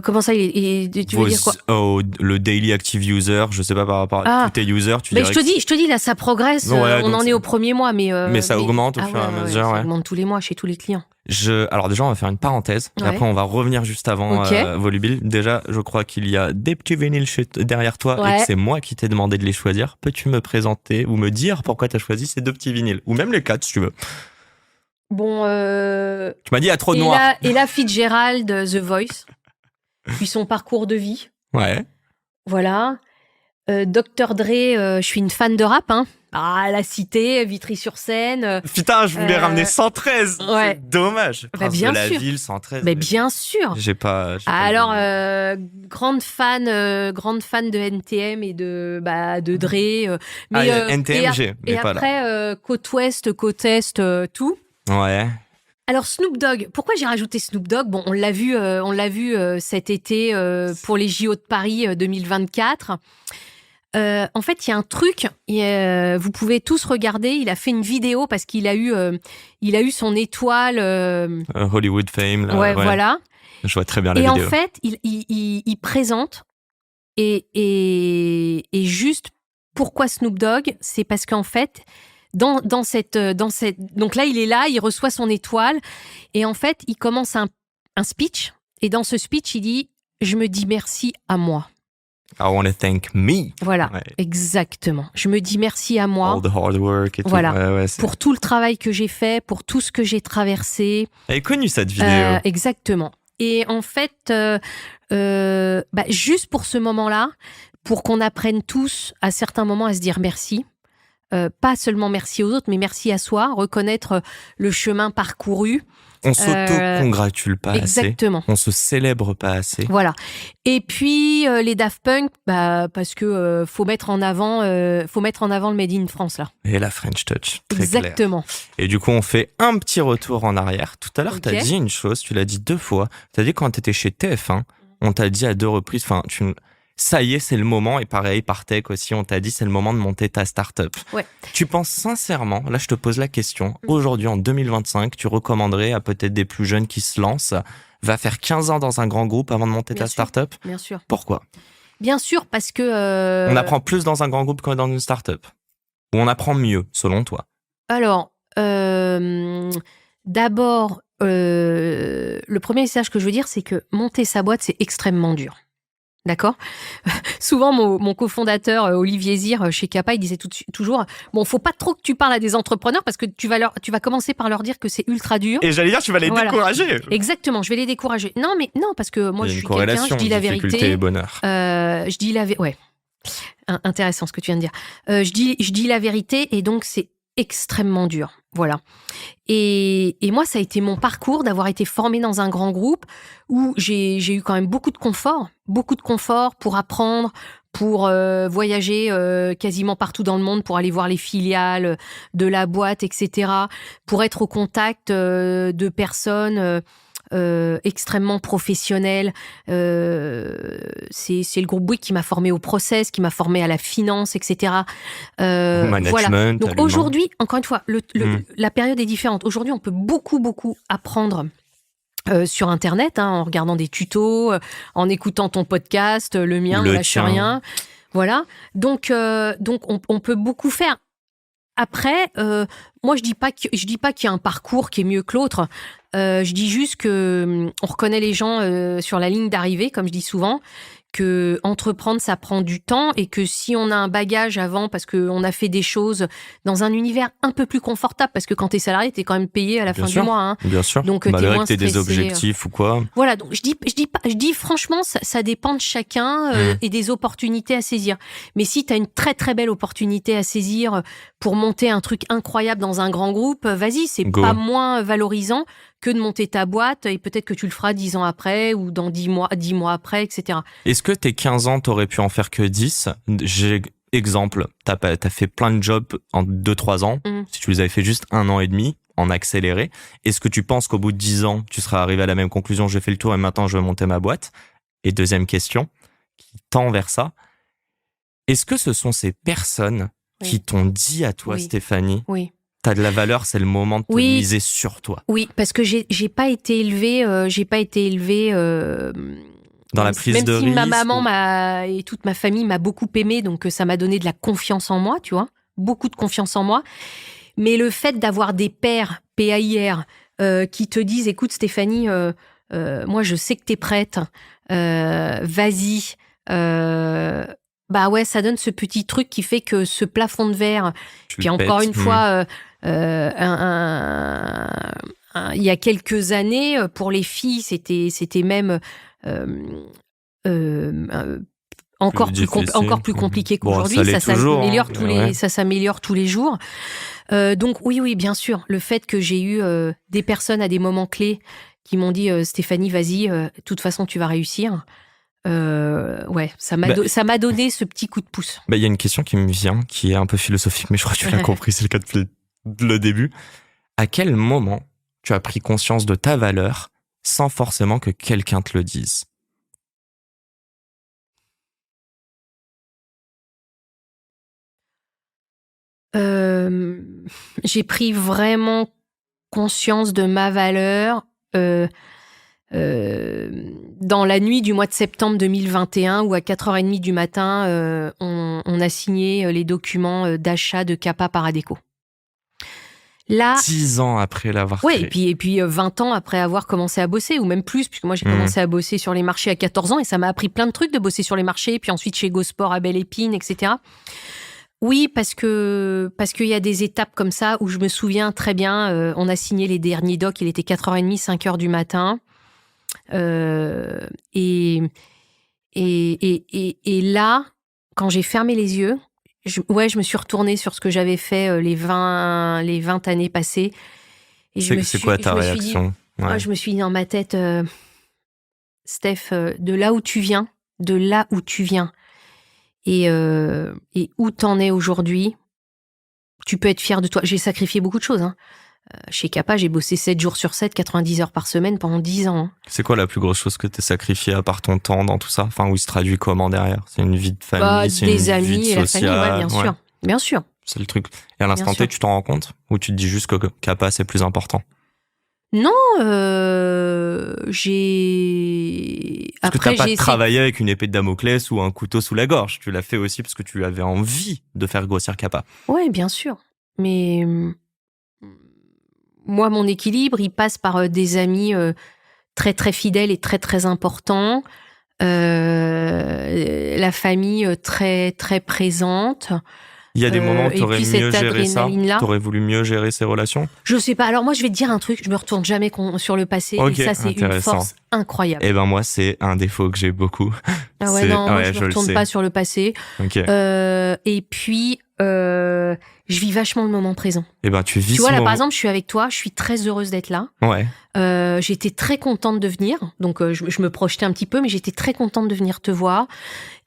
Comment ça, tu veux dire quoi?
Le daily active user, je sais pas par rapport à tous tes users, tu dirais.
Je te dis, là, ça progresse. On en est au premier mois, mais
ça augmente au fur et à mesure.
Ça augmente tous les mois chez tous les clients.
Alors déjà, on va faire une parenthèse. Et après, on va revenir juste avant Volubile. Déjà, je crois qu'il y a des petits vinyles derrière toi et que c'est moi qui t'ai demandé de les choisir. Peux-tu me présenter ou me dire pourquoi tu as choisi ces 2 petits vinyles? Ou même les 4, si tu veux.
Bon,
tu m'as dit, il y a trop de noir.
Ella Fitzgerald, The Voice. Puis son parcours de vie.
Ouais.
Voilà. Dr. Dre, je suis une fan de rap, hein. Ah, la cité, Vitry-sur-Seine.
Putain, je voulais ramener 113.
Ouais.
C'est dommage.
Bah, bien
de la
sûr.
ville, 113.
Mais bien sûr.
J'ai pas
Alors, grande fan de NTM et de Dre.
NTM, mais pas là.
Et après, côte ouest, côte est, tout.
Ouais.
Alors Snoop Dogg, pourquoi j'ai rajouté Snoop Dogg? Bon, on l'a vu cet été pour les JO de Paris 2024. En fait, il y a un truc, vous pouvez tous regarder, il a fait une vidéo parce qu'il a eu son étoile.
Hollywood Fame. Là,
ouais, voilà.
Je vois très bien la vidéo.
Et en fait, il présente et juste pourquoi Snoop Dogg, c'est parce qu'en fait, dans cette donc là il est là, il reçoit son étoile et en fait il commence un speech et dans ce speech il dit je me dis merci à moi.
I want to thank me.
Voilà, exactement. Je me dis merci à moi.
All the hard work et
voilà.
tout. Ouais,
pour tout le travail que j'ai fait, pour tout ce que j'ai traversé.
Elle est connue cette vidéo.
Exactement. Et en fait, juste pour ce moment-là, pour qu'on apprenne tous à certains moments à se dire merci. Pas seulement merci aux autres, mais merci à soi, reconnaître le chemin parcouru.
On s'auto-congratule pas
exactement.
assez. On se célèbre pas assez.
Voilà. Et puis les Daft Punk, parce que faut mettre en avant le Made in France là.
Et la French Touch. Très
exactement.
Clair. Et du coup, on fait un petit retour en arrière. Tout à l'heure, tu as dit une chose, tu l'as dit 2 fois. Tu as dit quand tu étais chez TF1, on t'a dit à 2 reprises, ça y est, c'est le moment. Et pareil, par Tech aussi, on t'a dit c'est le moment de monter ta start-up.
Ouais.
Tu penses sincèrement, là je te pose la question, aujourd'hui en 2025, tu recommanderais à peut-être des plus jeunes qui se lancent, va faire 15 ans dans un grand groupe avant de monter ta start-up?
Bien sûr.
Pourquoi?
Bien sûr, parce que...
On apprend plus dans un grand groupe que dans une start-up. Ou on apprend mieux, selon toi?
Alors, d'abord, le premier message que je veux dire, c'est que monter sa boîte, c'est extrêmement dur. D'accord. Souvent, mon cofondateur Olivier Zir chez Kappa, il disait toujours bon, faut pas trop que tu parles à des entrepreneurs parce que tu vas commencer par leur dire que c'est ultra dur.
Et j'allais dire, tu vas les décourager.
Exactement, je vais les décourager. Non, parce que moi, je suis quelqu'un, je dis la vérité.
Difficulté et bonheur.
Je dis la vérité. Ouais. Intéressant ce que tu viens de dire. Je dis la vérité et donc c'est extrêmement dur. Voilà. Et moi, ça a été mon parcours d'avoir été formée dans un grand groupe où j'ai eu quand même beaucoup de confort pour apprendre, pour voyager quasiment partout dans le monde, pour aller voir les filiales de la boîte, etc., pour être au contact de personnes extrêmement professionnel. C'est le groupe Bouygues qui m'a formé au process, qui m'a formé à la finance, etc.
Management.
Voilà. Donc aujourd'hui, encore une fois, la période est différente. Aujourd'hui, on peut beaucoup apprendre sur Internet, en regardant des tutos, en écoutant ton podcast, le mien, on lâche rien. Voilà. Donc on peut beaucoup faire. Après, moi je dis pas qu'il y a un parcours qui est mieux que l'autre. Je dis juste que on reconnaît les gens sur la ligne d'arrivée, comme je dis souvent, que entreprendre, ça prend du temps et que si on a un bagage avant parce qu'on a fait des choses dans un univers un peu plus confortable, parce que quand t'es salarié, t'es quand même payé à la fin du mois. Hein.
Bien sûr.
Donc,
malgré
t'es moins
que t'aies des
stressé.
objectifs ou quoi.
Voilà, donc je dis franchement, ça dépend de chacun et des opportunités à saisir. Mais si t'as une très très belle opportunité à saisir pour monter un truc incroyable dans un grand groupe, vas-y, c'est
Go.
pas moins valorisant que de monter ta boîte et peut-être que tu le feras 10 ans après ou dans 10 mois après, etc.
Est-ce que tes 15 ans, t'aurais pu en faire que 10 ? Exemple, t'as fait plein de jobs en 2-3 ans. Si tu les avais fait juste 1 an et demi, en accéléré, est-ce que tu penses qu'au bout de 10 ans, tu seras arrivé à la même conclusion, j'ai fait le tour et maintenant je veux monter ma boîte ? Et deuxième question, qui tend vers ça, est-ce que ce sont ces personnes qui t'ont dit à toi, Stéphanie, t'as de la valeur, c'est le moment de te miser sur toi.
Oui, parce que j'ai pas été élevée,
dans la prise
même
de
si
risque.
ma maman et toute ma famille m'a beaucoup aimée, donc ça m'a donné de la confiance en moi, tu vois, beaucoup de confiance en moi. Mais le fait d'avoir des pairs, PAIR, qui te disent, écoute Stéphanie, moi je sais que t'es prête, vas-y. Bah ouais, ça donne ce petit truc qui fait que ce plafond de verre. Puis encore une fois, il y a quelques années, pour les filles, c'était même encore plus compliqué qu'aujourd'hui.
Ça
s'améliore tous les jours. Donc oui, bien sûr, le fait que j'ai eu des personnes à des moments clés qui m'ont dit Stéphanie, vas-y, de toute façon tu vas réussir. Ça m'a donné ce petit coup de pouce.
Il y a une question qui me vient, qui est un peu philosophique, mais je crois que tu l'as compris, c'est le cas depuis le début. À quel moment tu as pris conscience de ta valeur sans forcément que quelqu'un te le dise ?
J'ai pris vraiment conscience de ma valeur dans la nuit du mois de septembre 2021 où à 4h30 du matin, on a signé les documents d'achat de Kappa par Adecco. Là,
10 ans après l'avoir créé.
Et puis 20 ans après avoir commencé à bosser, ou même plus, puisque moi j'ai commencé à bosser sur les marchés à 14 ans et ça m'a appris plein de trucs de bosser sur les marchés, puis ensuite chez Gosport à Belle Épine, etc. Oui, parce qu'il y a des étapes comme ça où je me souviens très bien, on a signé les derniers docs, il était 4h30, 5h du matin. Et là, quand j'ai fermé les yeux, je me suis retournée sur ce que j'avais fait les 20 années passées. Et
c'est quoi ta réaction ?
Je me suis dit dans ma tête, Steph, de là où tu viens, et où t'en es aujourd'hui, tu peux être fier de toi. J'ai sacrifié beaucoup de choses, hein. Chez Kappa, j'ai bossé 7 jours sur 7, 90 heures par semaine pendant 10 ans. Hein.
C'est quoi la plus grosse chose que t'as sacrifiée à part ton temps dans tout ça ? Enfin, où il se traduit comment derrière ? C'est une vie de famille, c'est
des
une
amis
vie
et
sociale.
La famille, bien sûr.
C'est le truc. Et à l'instant T, tu t'en rends compte ? Ou tu te dis juste que Kappa, c'est plus important ?
Non, j'ai...
Parce que t'as pas travaillé avec une épée de Damoclès ou un couteau sous la gorge. Tu l'as fait aussi parce que tu avais envie de faire grossir Kappa.
Ouais, bien sûr. Mais... moi, mon équilibre, il passe par des amis très, très fidèles et très, très importants. La famille très, très présente.
Il y a des moments où tu aurais mieux géré ça. Tu aurais voulu mieux gérer ces relations ?
Je sais pas. Alors moi, je vais te dire un truc. Je me retourne jamais sur le passé.
Okay,
et ça, c'est une force incroyable.
Eh ben moi, c'est un défaut que j'ai beaucoup.
Ah ouais, non, moi, je me retourne pas sur le passé.
Okay.
Et puis... je vis vachement le moment présent.
Eh ben, tu vis.
Tu vois, là, par exemple, je suis avec toi, je suis très heureuse d'être là.
Ouais.
J'étais très contente de venir, donc je me projetais un petit peu, mais j'étais très contente de venir te voir.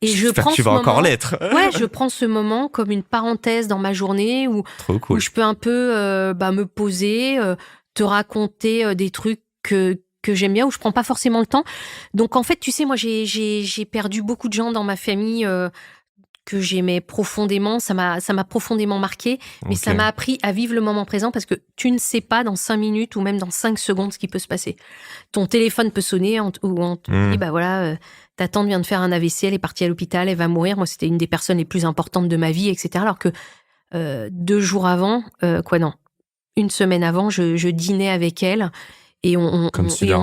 Et je prends
tu vas encore l'être.
Ouais, je prends ce moment comme une parenthèse dans ma journée où je peux un peu me poser, te raconter des trucs que j'aime bien, où je prends pas forcément le temps. Donc en fait, tu sais, moi j'ai perdu beaucoup de gens dans ma famille. Que j'aimais profondément, ça m'a profondément marqué, mais ça m'a appris à vivre le moment présent parce que tu ne sais pas dans 5 minutes ou même dans 5 secondes ce qui peut se passer. Ton téléphone peut sonner où on te dit, bah voilà, ta tante vient de faire un AVC, elle est partie à l'hôpital, elle va mourir. Moi, c'était une des personnes les plus importantes de ma vie, etc. Alors que 2 jours avant, une semaine avant, je dînais avec elle et on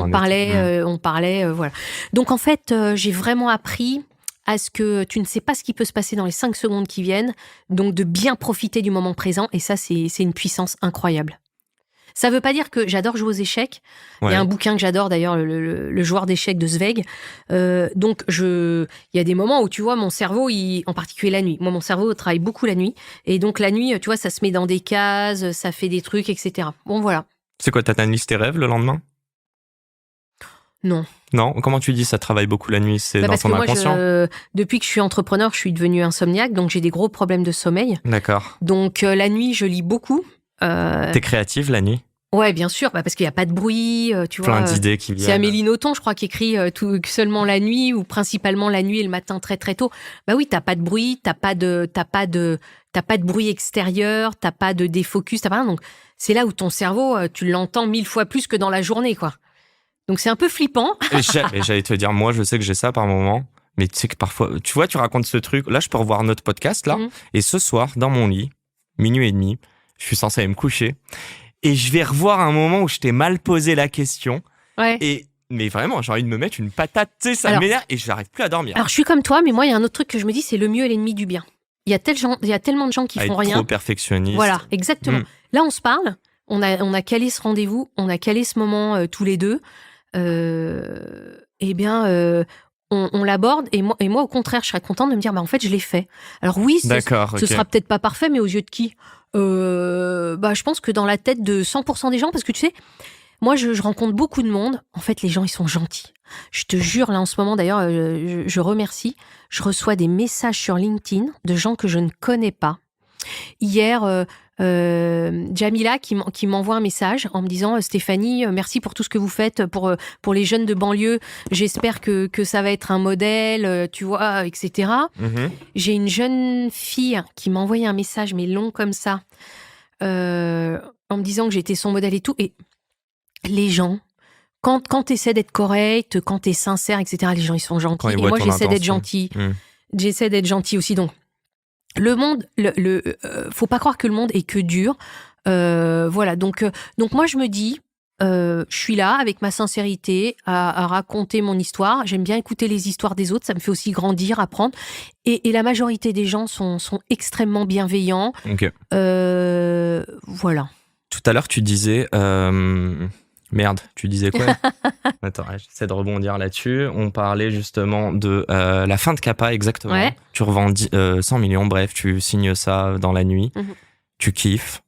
parlait, voilà. Donc en fait, j'ai vraiment appris à ce que tu ne sais pas ce qui peut se passer dans les 5 secondes qui viennent, donc de bien profiter du moment présent, et ça, c'est une puissance incroyable. Ça veut pas dire que j'adore jouer aux échecs. Il y a un bouquin que j'adore d'ailleurs, le joueur d'échecs de Zweig. Donc il y a des moments où tu vois mon cerveau, en particulier la nuit. Moi, mon cerveau travaille beaucoup la nuit, et donc la nuit, tu vois, ça se met dans des cases, ça fait des trucs, etc. Bon, voilà.
C'est quoi, t'analyses tes rêves le lendemain?
Non.
Non, comment tu dis ça travaille beaucoup la nuit? C'est dans ton inconscient?
Depuis que je suis entrepreneur, je suis devenue insomniaque, donc j'ai des gros problèmes de sommeil.
D'accord.
Donc la nuit, je lis beaucoup.
T'es créative la nuit?
Ouais, bien sûr, parce qu'il n'y a pas de bruit, tu vois.
Plein d'idées qui viennent.
C'est Amélie Nothomb, je crois, qui écrit seulement la nuit, ou principalement la nuit et le matin très très tôt. Bah oui, t'as pas de bruit, t'as pas de bruit extérieur, t'as pas de défocus, t'as pas rien. Donc c'est là où ton cerveau, tu l'entends 1000 fois plus que dans la journée, quoi. Donc c'est un peu flippant.
Et j'allais te dire, moi je sais que j'ai ça par moment, mais tu sais que parfois, tu vois, tu racontes ce truc. Là, je peux revoir notre podcast là, et ce soir, dans mon lit, 00:30, je suis censé aller me coucher. Et je vais revoir un moment où je t'ai mal posé la question.
Ouais.
Mais vraiment, j'ai envie de me mettre une patate, tu sais, ça m'énerve et j'arrive plus à dormir.
Alors, je suis comme toi, mais moi, il y a un autre truc que je me dis, c'est le mieux est l'ennemi du bien. Il y a tellement de gens qui font rien.
Trop perfectionniste.
Voilà, exactement. Là, on se parle, on a calé ce rendez-vous, on a calé ce moment tous les deux. Eh bien, on l'aborde, et moi, au contraire, je serais contente de me dire, bah, en fait, je l'ai fait. Alors oui, ce sera peut-être pas parfait, mais aux yeux de qui? Je pense que dans la tête de 100% des gens, parce que tu sais, moi, je rencontre beaucoup de monde. En fait, les gens, ils sont gentils. Je te jure, là, en ce moment, d'ailleurs, je remercie. Je reçois des messages sur LinkedIn de gens que je ne connais pas. Hier, Jamila qui m'envoie un message en me disant, Stéphanie, merci pour tout ce que vous faites pour les jeunes de banlieue. J'espère que ça va être un modèle, tu vois, etc. J'ai une jeune fille qui m'a envoyé un message, mais long comme ça, en me disant que j'étais son modèle et tout. Et les gens, quand t'essaies d'être correct, quand t'es sincère, etc., les gens, ils sont gentils. Et moi, j'essaie d'être gentil. J'essaie d'être gentil aussi. Donc, le monde, faut pas croire que le monde est que dur. Voilà. Donc moi, je me dis, je suis là avec ma sincérité à raconter mon histoire. J'aime bien écouter les histoires des autres. Ça me fait aussi grandir, apprendre. Et la majorité des gens sont extrêmement bienveillants.
Okay.
Voilà.
Tout à l'heure, tu disais... Merde, tu disais quoi? Attends, j'essaie de rebondir là-dessus. On parlait justement de la fin de Kappa, exactement.
Ouais.
Tu revends 100 millions, bref, tu signes ça dans la nuit. Tu kiffes.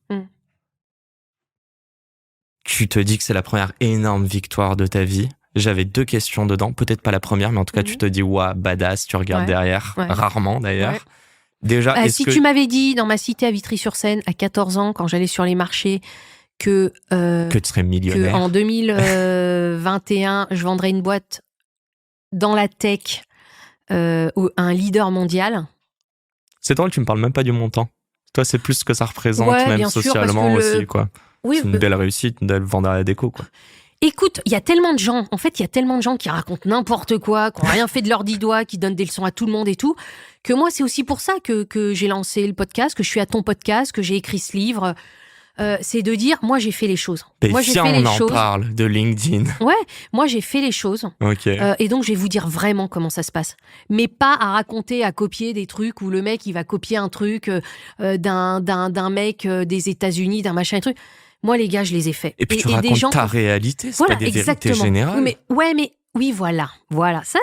Tu te dis que c'est la première énorme victoire de ta vie. J'avais 2 questions dedans, peut-être pas la première, mais en tout cas, tu te dis, ouah, badass, tu regardes derrière, rarement d'ailleurs. Ouais. Déjà,
si tu m'avais dit dans ma cité à Vitry-sur-Seine, à 14 ans, quand j'allais sur les marchés, que
tu serais millionnaire.
En 2021, je vendrais une boîte dans la tech à un leader mondial.
C'est drôle, tu me parles même pas du montant. Toi, c'est plus ce que ça représente, même socialement aussi, quoi.
Oui,
c'est une belle réussite de le vendre à la déco, quoi.
Écoute, il y a tellement de gens, qui racontent n'importe quoi, qui n'ont rien fait de leurs 10 doigts, qui donnent des leçons à tout le monde et tout, que moi, c'est aussi pour ça que j'ai lancé le podcast, que je suis à ton podcast, que j'ai écrit ce livre. C'est de dire, moi j'ai fait les choses.
Moi j'ai fait les choses. On en parle de LinkedIn.
Ouais, moi j'ai fait les choses.
Ok.
Et donc je vais vous dire vraiment comment ça se passe. Mais pas à raconter, à copier des trucs où le mec il va copier un truc d'un mec des États-Unis, d'un machin truc. Moi les gars, je les ai faits.
Et puis tu racontes ta réalité, c'est pas des vérités générales.
Oui, voilà. Ça,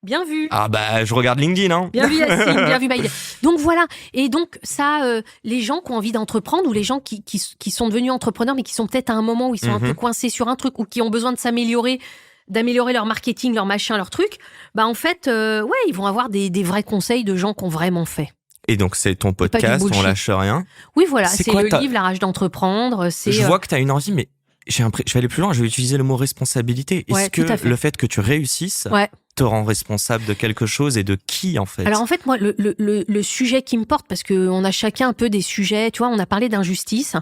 bien vu.
Ah bah, je regarde LinkedIn, hein.
Bien vu, Yacine, bien vu, Maïda. Donc voilà. Et donc ça, les gens qui ont envie d'entreprendre, ou les gens qui sont devenus entrepreneurs, mais qui sont peut-être à un moment où ils sont un peu coincés sur un truc, ou qui ont besoin de s'améliorer, d'améliorer leur marketing, leur machin, leur truc, bah en fait, ils vont avoir des vrais conseils de gens qui ont vraiment fait.
Et donc c'est ton podcast, on lâche rien.
Oui, voilà. C'est le livre, La rage d'entreprendre.
Je vois que tu as une envie, mais je vais aller plus loin, je vais utiliser le mot responsabilité. Est-ce que le fait que tu réussisses te rend responsable de quelque chose, et de qui, en fait?
Alors en fait, moi, le sujet qui me porte, parce qu'on a chacun un peu des sujets, tu vois, on a parlé d'injustice.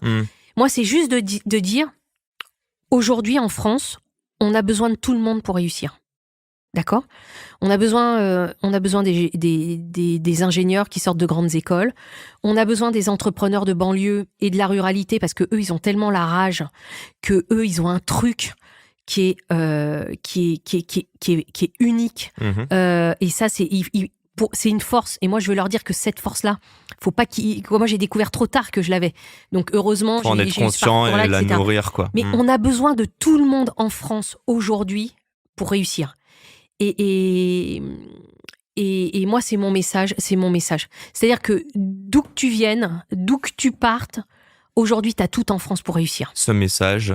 Moi, c'est juste de dire, aujourd'hui en France, on a besoin de tout le monde pour réussir. D'accord ? On a besoin des ingénieurs qui sortent de grandes écoles. On a besoin des entrepreneurs de banlieue et de la ruralité, parce que eux, ils ont tellement la rage que eux, ils ont un truc qui est unique. Et ça, c'est une force. Et moi, je veux leur dire que cette force-là, faut pas moi, j'ai découvert trop tard que je l'avais. Donc, heureusement,
faut en être conscient et la
etc.
nourrir, quoi.
Mais on a besoin de tout le monde en France aujourd'hui pour réussir. Et moi, c'est mon message. C'est-à-dire que d'où que tu viennes, d'où que tu partes, aujourd'hui, tu as tout en France pour réussir.
Ce message,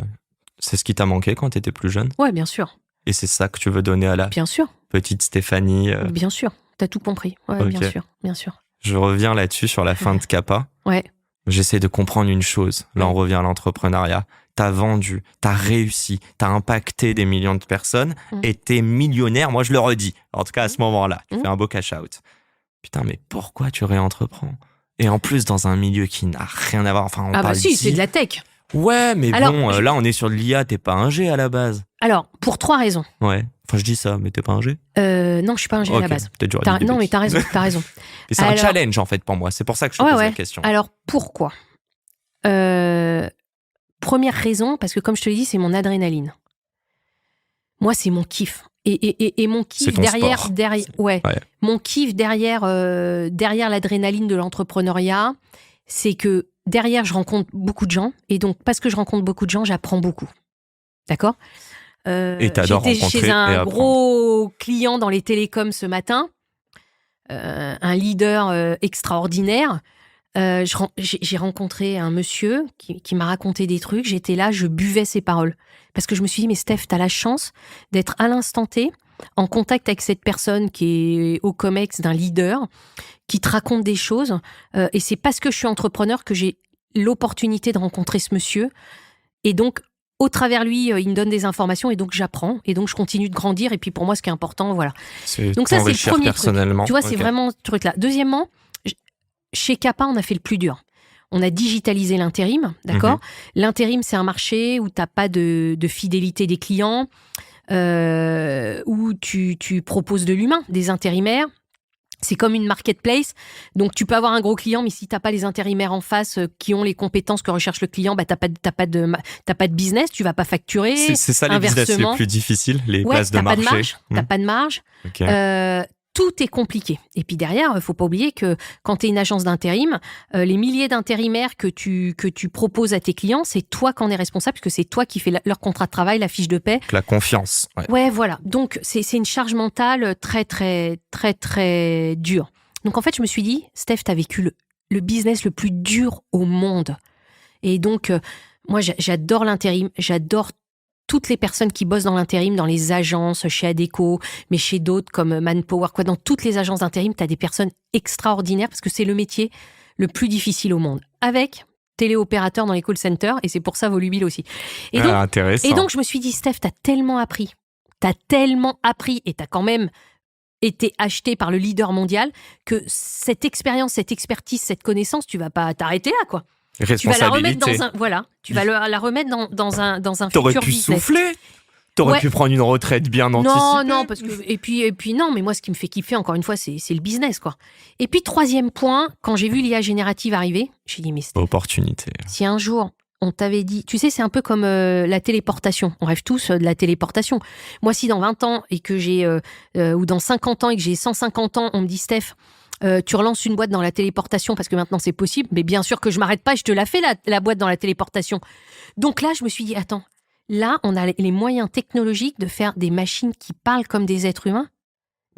c'est ce qui t'a manqué quand tu étais plus jeune?
Ouais, bien sûr.
Et c'est ça que tu veux donner à la
bien sûr.
petite Stéphanie?
Bien sûr, t'as tout compris. Ouais,
Okay.
Bien sûr.
Je reviens là-dessus sur la fin de Kappa.
Ouais.
J'essaie de comprendre une chose. Là, on revient à l'entrepreneuriat. T'as vendu, t'as réussi, t'as impacté des millions de personnes et t'es millionnaire. Moi, je le redis. En tout cas, à ce moment-là, tu fais un beau cash-out. Putain, mais pourquoi tu réentreprends? Et en plus, dans un milieu qui n'a rien à voir. Enfin, on parle
si, c'est de la tech.
Ouais, mais alors, bon, là, on est sur de l'IA. T'es pas un G à la base.
Alors, pour 3 raisons.
Ouais. Enfin, je dis ça, mais t'es pas un G?
Non, je suis pas un G à la base. Non, mais t'as raison.
Mais c'est un challenge, en fait, pour moi. C'est pour ça que je te pose la question.
Alors, pourquoi? Première raison, parce que comme je te l'ai dit, c'est mon adrénaline. Moi, c'est mon kiff. Et mon kiff derrière, mon kiff derrière l'adrénaline de l'entrepreneuriat, c'est que derrière, je rencontre beaucoup de gens. Et donc, parce que je rencontre beaucoup de gens, j'apprends beaucoup. D'accord?
Et t'adores rencontrer.
J'étais chez un gros client dans les télécoms ce matin, un leader extraordinaire. J'ai rencontré un monsieur qui m'a raconté des trucs. J'étais là, je buvais ses paroles. Parce que je me suis dit, mais Steph, t'as la chance d'être à l'instant T en contact avec cette personne qui est au COMEX d'un leader, qui te raconte des choses. Et c'est parce que je suis entrepreneur que j'ai l'opportunité de rencontrer ce monsieur. Et donc, au travers lui, il me donne des informations et donc j'apprends. Et donc, je continue de grandir. Et puis, pour moi, ce qui est important, voilà. Donc ça, c'est le premier truc. Tu vois, c'est vraiment ce truc-là. Deuxièmement, chez Kappa, on a fait le plus dur. On a digitalisé l'intérim, d'accord? L'intérim, c'est un marché où tu n'as pas de fidélité des clients, où tu proposes de l'humain, des intérimaires. C'est comme une marketplace. Donc, tu peux avoir un gros client, mais si tu n'as pas les intérimaires en face qui ont les compétences que recherche le client, bah, tu n'as pas de business, tu ne vas pas facturer.
C'est ça les business les plus difficiles, les places de marché.
Tu n'as pas de marge. Okay. Tout est compliqué. Et puis derrière, il ne faut pas oublier que quand tu es une agence d'intérim, les milliers d'intérimaires que tu proposes à tes clients, c'est toi qui en es responsable, parce que c'est toi qui fais leur contrat de travail, la fiche de paie.
La confiance.
Ouais, voilà. Donc, c'est une charge mentale très, très, très, très dure. Donc, en fait, je me suis dit, Steph, tu as vécu le business le plus dur au monde. Et donc, moi, j'adore l'intérim, j'adore toutes les personnes qui bossent dans l'intérim, dans les agences, chez Adecco, mais chez d'autres comme Manpower, dans toutes les agences d'intérim, tu as des personnes extraordinaires parce que c'est le métier le plus difficile au monde. Avec téléopérateurs dans les call centers, et c'est pour ça Volubile aussi. Et donc,
intéressant.
Et donc, je me suis dit, Steph, t'as tellement appris, et t'as quand même été acheté par le leader mondial, que cette expérience, cette expertise, cette connaissance, tu vas pas t'arrêter là, quoi. Tu vas la remettre dans un la remettre dans un
T'aurais
futur
pu
business.
Souffler. T'aurais pu prendre une retraite bien anticipée.
Non, parce que et puis non, mais moi ce qui me fait kiffer encore une fois, c'est le business, quoi. Et puis troisième point, quand j'ai vu l'IA générative arriver, j'ai dit mais
opportunité.
Si un jour on t'avait dit, tu sais, c'est un peu comme la téléportation. On rêve tous de la téléportation. Moi, si dans 20 ans et que j'ai ou dans 50 ans et que j'ai 150 ans, on me dit Steph, tu relances une boîte dans la téléportation parce que maintenant c'est possible, mais bien sûr que je m'arrête pas et je te la fais la boîte dans la téléportation. Donc là, je me suis dit, attends, là, on a les moyens technologiques de faire des machines qui parlent comme des êtres humains,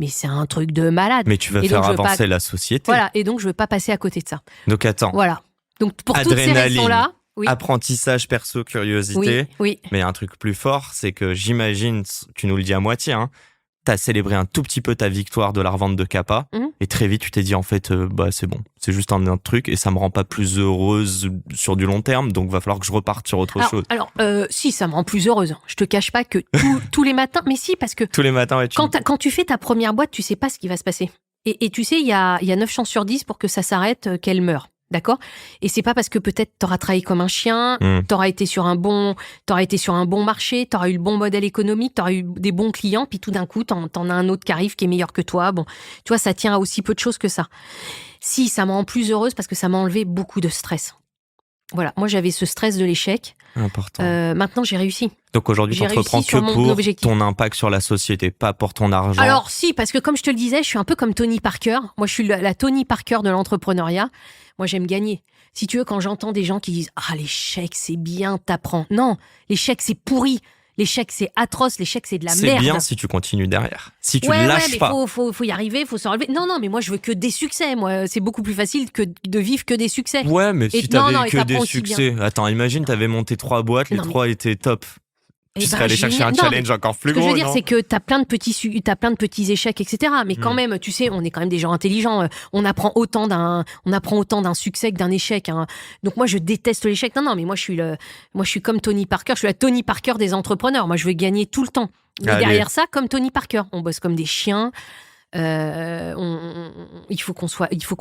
mais c'est un truc de malade.
Mais tu vas faire avancer la société.
Voilà, et donc je veux pas passer à côté de ça.
Donc attends.
Voilà. Donc pour toutes ces raisons-là, oui.
Apprentissage, perso, curiosité.
Oui.
Mais un truc plus fort, c'est que j'imagine, tu nous le dis à moitié, t'as célébré un tout petit peu ta victoire de la revente de Kappa, et très vite tu t'es dit en fait c'est bon, c'est juste un autre truc et ça me rend pas plus heureuse sur du long terme, donc va falloir que je reparte sur autre chose.
Alors si, ça me rend plus heureuse. Je te cache pas que tous les matins, mais si, parce que
tous les matins, ouais,
quand tu fais ta première boîte, tu sais pas ce qui va se passer. Et tu sais, il y a 9 chances sur 10 pour que ça s'arrête, qu'elle meure. D'accord? Et c'est pas parce que peut-être t'auras travaillé comme un chien, t'auras été sur un bon marché, t'auras eu le bon modèle économique, t'auras eu des bons clients, puis tout d'un coup, t'en as un autre qui arrive qui est meilleur que toi. Bon, tu vois, ça tient à aussi peu de choses que ça. Si, ça me rend plus heureuse parce que ça m'a enlevé beaucoup de stress. Voilà, moi j'avais ce stress de l'échec.
Important.
Maintenant j'ai réussi.
Donc aujourd'hui, tu
j'ai
entreprends
réussi
que
sur mon
pour
objectif.
ton impact sur la société, pas pour ton argent.
Alors si, parce que comme je te le disais, je suis un peu comme Tony Parker. Moi je suis la Tony Parker de l'entrepreneuriat. Moi j'aime gagner. Si tu veux, quand j'entends des gens qui disent « Ah, l'échec c'est bien, t'apprends ». Non, l'échec c'est pourri. L'échec c'est atroce, l'échec c'est de la merde.
C'est bien si tu continues derrière. Si tu
ouais,
lâches
mais
pas.
faut y arriver, faut s'en relever. Non, mais moi je veux que des succès. Moi, c'est beaucoup plus facile que de vivre que des succès.
Ouais, mais
Et
si
non,
t'avais
et
que des
t'apprends aussi
succès. Attends, imagine, t'avais monté 3 boîtes, les
Non, mais-
3 étaient top.
Eh
Tu
ben,
serais allé chercher un
génial. Non,
challenge encore plus
Ce que
gros,
je veux dire,
non
c'est que t'as plein de petits échecs, etc. Mais quand même, tu sais, on est quand même des gens intelligents. On apprend autant d'un succès que d'un échec. Hein. Donc moi, je déteste l'échec. Non, mais moi, je suis comme Tony Parker. Je suis la Tony Parker des entrepreneurs. Moi, je veux gagner tout le temps. Mais
Allez.
derrière ça, comme Tony Parker, on bosse comme des chiens. Il faut qu'on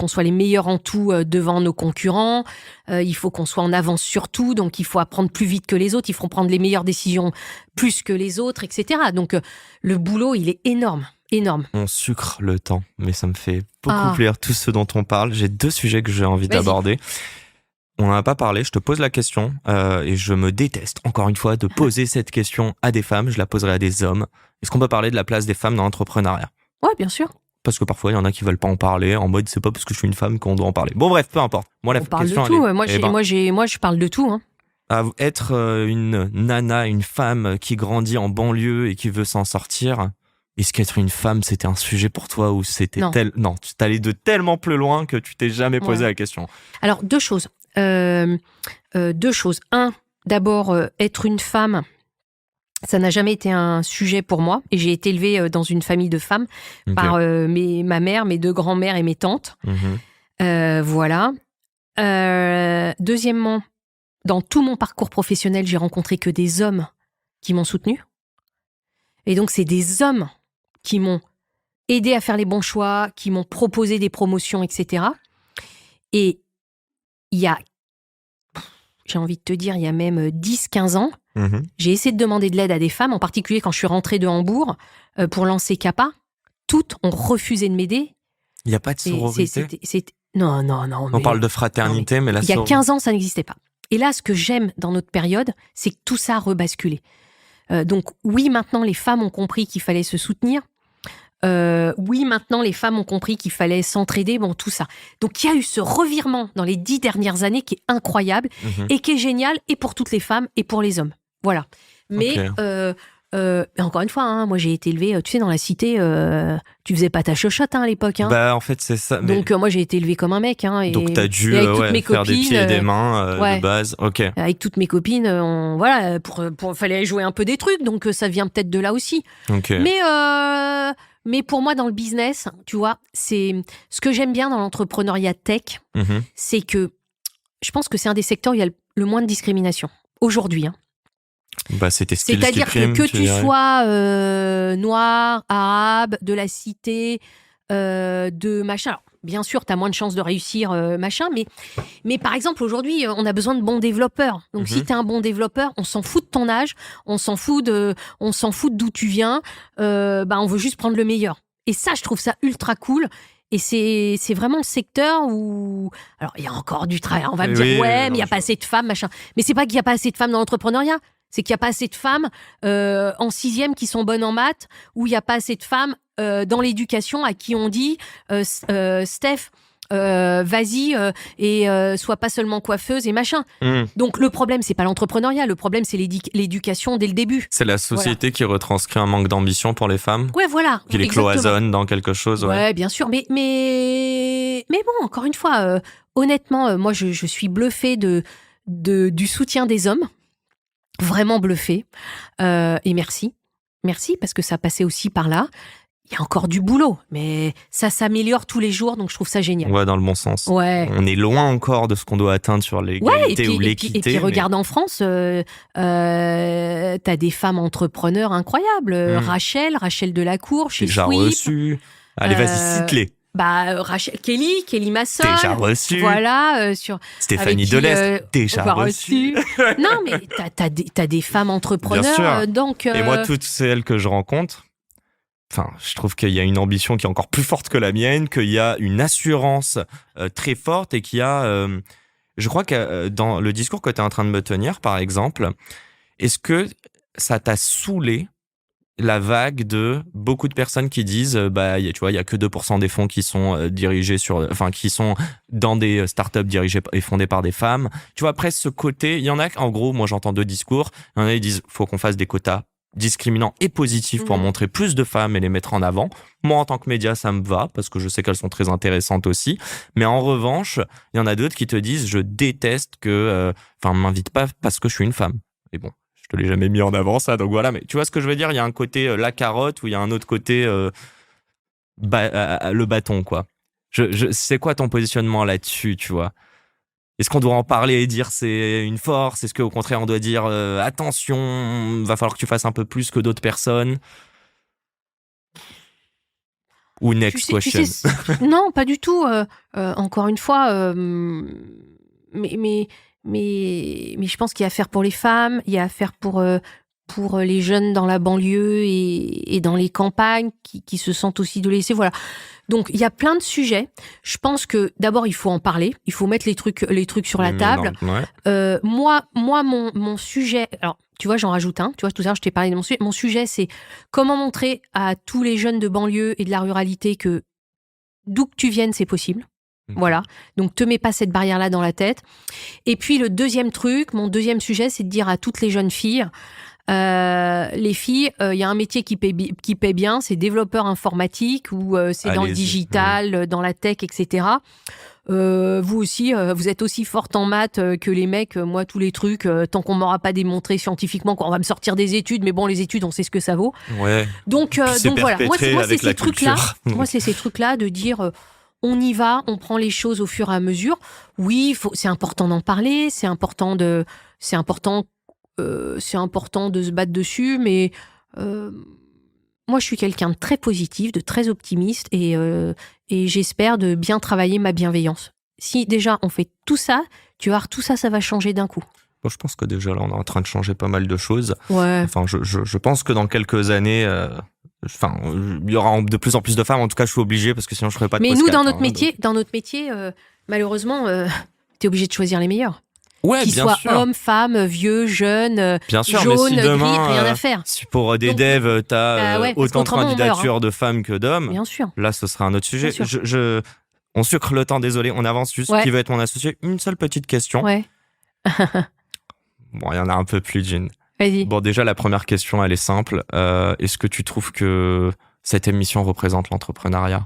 soit les meilleurs en tout devant nos concurrents. Il faut qu'on soit en avance sur tout. Donc, il faut apprendre plus vite que les autres. Il faut prendre les meilleures décisions plus que les autres, etc. Donc, le boulot, il est énorme. Énorme.
On sucre le temps, mais ça me fait beaucoup plaisir tout ce dont on parle. J'ai 2 sujets que j'ai envie
Vas-y.
d'aborder. On n'en a pas parlé, je te pose la question et je me déteste encore une fois de poser cette question à des femmes, je la poserai à des hommes. Est-ce qu'on peut parler de la place des femmes dans l'entrepreneuriat ?
Ouais, bien sûr.
Parce que parfois il y en a qui veulent pas en parler, en mode c'est pas parce que je suis une femme qu'on doit en parler. Bon bref, peu importe. Moi la
On parle de
question
tout.
elle est,
Moi, je parle de tout. Hein.
être une nana, une femme qui grandit en banlieue et qui veut s'en sortir, est-ce qu'être une femme c'était un sujet pour toi ou c'était
Non.
Non, tu t'allais de tellement plus loin que tu t'es jamais posé
Ouais.
la question.
Alors, 2 choses. 2 choses. 1, d'abord, être une femme, ça n'a jamais été un sujet pour moi. Et j'ai été élevée dans une famille de femmes
Ok.
par ma mère, mes 2 grands-mères et mes tantes.
Mhm.
Voilà. Deuxièmement, dans tout mon parcours professionnel, j'ai rencontré que des hommes qui m'ont soutenue. Et donc, c'est des hommes qui m'ont aidé à faire les bons choix, qui m'ont proposé des promotions, etc. Et il y a, j'ai envie de te dire, il y a même 10-15 ans,
Mhm.
j'ai essayé de demander de l'aide à des femmes, en particulier quand je suis rentrée de Hambourg pour lancer Kappa. Toutes ont refusé de m'aider.
Il n'y a pas de
Et
sororité.
Non.
On parle de fraternité, mais la
Il y a
sororité.
15 ans, ça n'existait pas. Et là, ce que j'aime dans notre période, c'est que tout ça a rebasculé. Donc oui, maintenant, les femmes ont compris qu'il fallait se soutenir. Oui, maintenant, les femmes ont compris qu'il fallait s'entraider, bon, tout ça. Donc il y a eu ce revirement dans les 10 dernières années qui est incroyable
Mhm.
et qui est génial, et pour toutes les femmes et pour les hommes. Voilà. Mais
Ok.
encore une fois, hein, moi j'ai été élevée, tu sais, dans la cité, tu faisais pas ta chochotte hein, à l'époque. Hein.
Bah en fait c'est ça. Mais...
Donc moi j'ai été élevée comme un mec. Hein, et,
Donc t'as dû
et avec toutes mes
faire des
copines,
pieds et des mains
ouais.
de base. Ok.
avec toutes mes copines, voilà, fallait jouer un peu des trucs, donc ça vient peut-être de là aussi.
Ok.
Mais pour moi, dans le business, tu vois, c'est ce que j'aime bien dans l'entrepreneuriat tech,
Mhm.
c'est que je pense que c'est un des secteurs où il y a le moins de discrimination aujourd'hui. Hein.
Bah c'était skills
C'est-à-dire
qui priment,
que tu
dirais.
sois noir, arabe, de la cité, de machin. Alors, bien sûr, tu as moins de chances de réussir, machin, mais par exemple, aujourd'hui, on a besoin de bons développeurs. Donc, si tu es un bon développeur, on s'en fout de ton âge, on s'en fout d'où tu viens, on veut juste prendre le meilleur. Et ça, je trouve ça ultra cool. Et c'est vraiment le secteur où... Alors, il y a encore du travail. On va me dire,
Oui,
ouais,
non,
mais il n'y a pas assez de femmes, machin. Mais c'est pas qu'il n'y a pas assez de femmes dans l'entrepreneuriat. C'est qu'il n'y a pas assez de femmes en 6e qui sont bonnes en maths, ou il n'y a pas assez de femmes dans l'éducation à qui on dit Steph, vas-y et sois pas seulement coiffeuse et machin. Donc le problème, c'est pas l'entrepreneuriat, le problème, c'est l'éducation dès le début.
C'est la société qui retranscrit un manque d'ambition pour les femmes,
Ouais, voilà.
qui les
exactement.
cloisonne dans quelque chose. Ouais.
Ouais, bien sûr. Mais bon, encore une fois, honnêtement, moi, je suis bluffée du soutien des hommes. Vraiment bluffée. Et merci. Merci, parce que ça passait aussi par là. Il y a encore du boulot, mais ça s'améliore tous les jours, donc je trouve ça génial.
Ouais, dans le bon sens.
Ouais.
On est loin encore de ce qu'on doit atteindre sur l'égalité ou
et
l'équité.
puis regarde en France, t'as des femmes entrepreneurs incroyables. Rachel Delacour, chez
Déjà
Sweep.
reçu. Allez, vas-y, cite-les.
Rachel, Kelly Masson.
Déjà reçu.
Voilà, sur
Stéphanie
avec qui,
Delestre. Déjà
pas
reçu.
Non, mais t'as des femmes entrepreneurs,
Bien sûr.
donc.
Et moi, toutes celles que je rencontre, enfin, je trouve qu'il y a une ambition qui est encore plus forte que la mienne, qu'il y a une assurance très forte et qu'il y a je crois que dans le discours que tu es en train de me tenir, par exemple, est-ce que ça t'a saoulé la vague de beaucoup de personnes qui disent tu vois, il y a que 2% des fonds qui sont dirigés qui sont dans des startups dirigées et fondées par des femmes. Tu vois, après ce côté, il y en a, en gros, moi j'entends 2 discours. Il y en a qui disent faut qu'on fasse des quotas discriminants et positifs pour montrer plus de femmes et les mettre en avant. Moi, en tant que média, ça me va parce que je sais qu'elles sont très intéressantes aussi. Mais en revanche, il y en a d'autres qui te disent je déteste que, m'invite pas parce que je suis une femme. Et bon, je te l'ai jamais mis en avant ça, donc voilà. Mais tu vois ce que je veux dire? Il y a un côté la carotte ou il y a un autre côté le bâton, quoi. C'est quoi ton positionnement là-dessus, tu vois? Est-ce qu'on doit en parler et dire c'est une force? Est-ce qu'au contraire on doit dire attention, va falloir que tu fasses un peu plus que d'autres personnes? Ou next question?
Non, pas du tout. Encore une fois, mais je pense qu'il y a à faire pour les femmes, il y a à faire pour les jeunes dans la banlieue et dans les campagnes qui se sentent aussi de laisser. Voilà. Donc, il y a plein de sujets. Je pense que d'abord, il faut en parler. Il faut mettre les trucs sur la table.
Ouais.
Moi, mon sujet... Alors, tu vois, j'en rajoute un. Tu vois, tout à l'heure, je t'ai parlé de mon sujet. Mon sujet, c'est comment montrer à tous les jeunes de banlieue et de la ruralité que d'où que tu viennes, c'est possible. Voilà. Donc, te mets pas cette barrière-là dans la tête. Et puis, mon deuxième sujet, c'est de dire à toutes les jeunes filles... les filles, il y a un métier qui paie bien, c'est développeur informatique ou c'est dans le digital, dans la tech, etc. Vous aussi, vous êtes aussi forte en maths que les mecs. Moi, tous les trucs, tant qu'on m'aura pas démontré scientifiquement, on va me sortir des études, mais bon, les études, on sait ce que ça vaut.
Ouais.
Donc voilà. Moi, c'est ces trucs-là. Moi, c'est ces trucs-là de dire. On y va, on prend les choses au fur et à mesure. Oui, c'est important d'en parler, c'est important de se battre dessus, mais moi, je suis quelqu'un de très positif, de très optimiste et j'espère de bien travailler ma bienveillance. Si déjà on fait tout ça, tu vas voir, tout ça, ça va changer d'un coup.
Bon, je pense que déjà là, on est en train de changer pas mal de choses.
Ouais.
Enfin, je pense que dans quelques années... il y aura de plus en plus de femmes. En tout cas, je suis obligé parce que sinon je ferais pas de
Mais
podcast.
nous, dans notre métier, malheureusement, t'es obligé de choisir les meilleurs.
Ouais,
qu'ils soient hommes, femmes, vieux, jeunes,
bien sûr,
jaunes,
mais si demain,
gris, rien à faire.
Si pour des devs, t'as autant de candidatures de femmes que d'hommes,
bien sûr.
Là, ce sera un autre sujet. On sucre le temps, désolé, on avance juste. Qui va être mon associé? Une seule petite question.
Ouais.
Bon, il y en a un peu plus d'une.
Vas-y.
Bon, déjà, la première question, elle est simple. Est-ce que tu trouves que cette émission représente l'entrepreneuriat?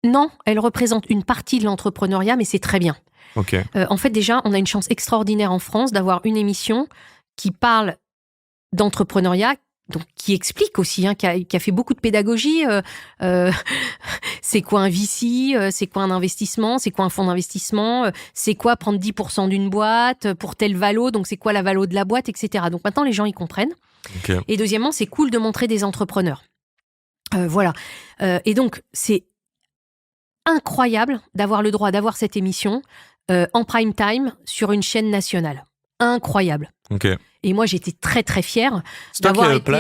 Non, elle représente une partie de l'entrepreneuriat, mais c'est très bien.
Ok.
En fait, déjà, on a une chance extraordinaire en France d'avoir une émission qui parle d'entrepreneuriat, donc qui explique aussi, qui a fait beaucoup de pédagogie. C'est quoi un VC, c'est quoi un investissement, c'est quoi un fonds d'investissement, c'est quoi prendre 10% d'une boîte pour tel valo, donc c'est quoi la valo de la boîte, etc. Donc maintenant, les gens y comprennent.
Okay.
Et deuxièmement, c'est cool de montrer des entrepreneurs. Voilà. Et donc, c'est incroyable d'avoir le droit d'avoir cette émission en prime time sur une chaîne nationale. Incroyable.
Ok.
Et moi, j'étais très, très fière d'avoir été...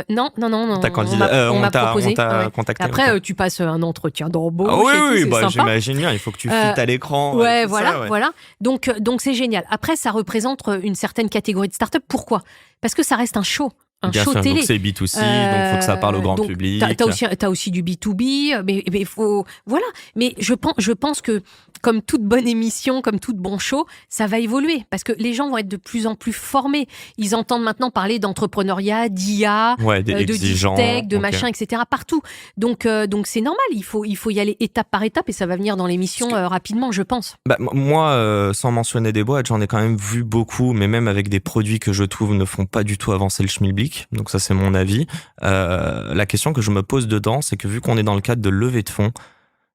Non. On m'a proposé.
Contacté.
Après, tu passes un entretien d'embauche.
Oui, j'imagine bien. Il faut que tu fites à l'écran.
Voilà. Donc, c'est génial. Après, ça représente une certaine catégorie de start-up. Pourquoi? Parce que ça reste un show.
Bien
show
sûr,
télé.
Donc c'est B2C, donc faut que ça parle au grand public.
T'as aussi du B2B, mais faut... Voilà. Mais je pense que, comme toute bonne émission, comme tout bon show, ça va évoluer. Parce que les gens vont être de plus en plus formés. Ils entendent maintenant parler d'entrepreneuriat, d'IA, de deep tech, de machin, etc. partout. Donc c'est normal. Il faut y aller étape par étape et ça va venir dans l'émission rapidement, je pense.
Moi, sans mentionner des boîtes, j'en ai quand même vu beaucoup, mais même avec des produits que je trouve ne font pas du tout avancer le schmilblick. Donc ça, c'est mon avis. La question que je me pose dedans, c'est que vu qu'on est dans le cadre de levée de fonds,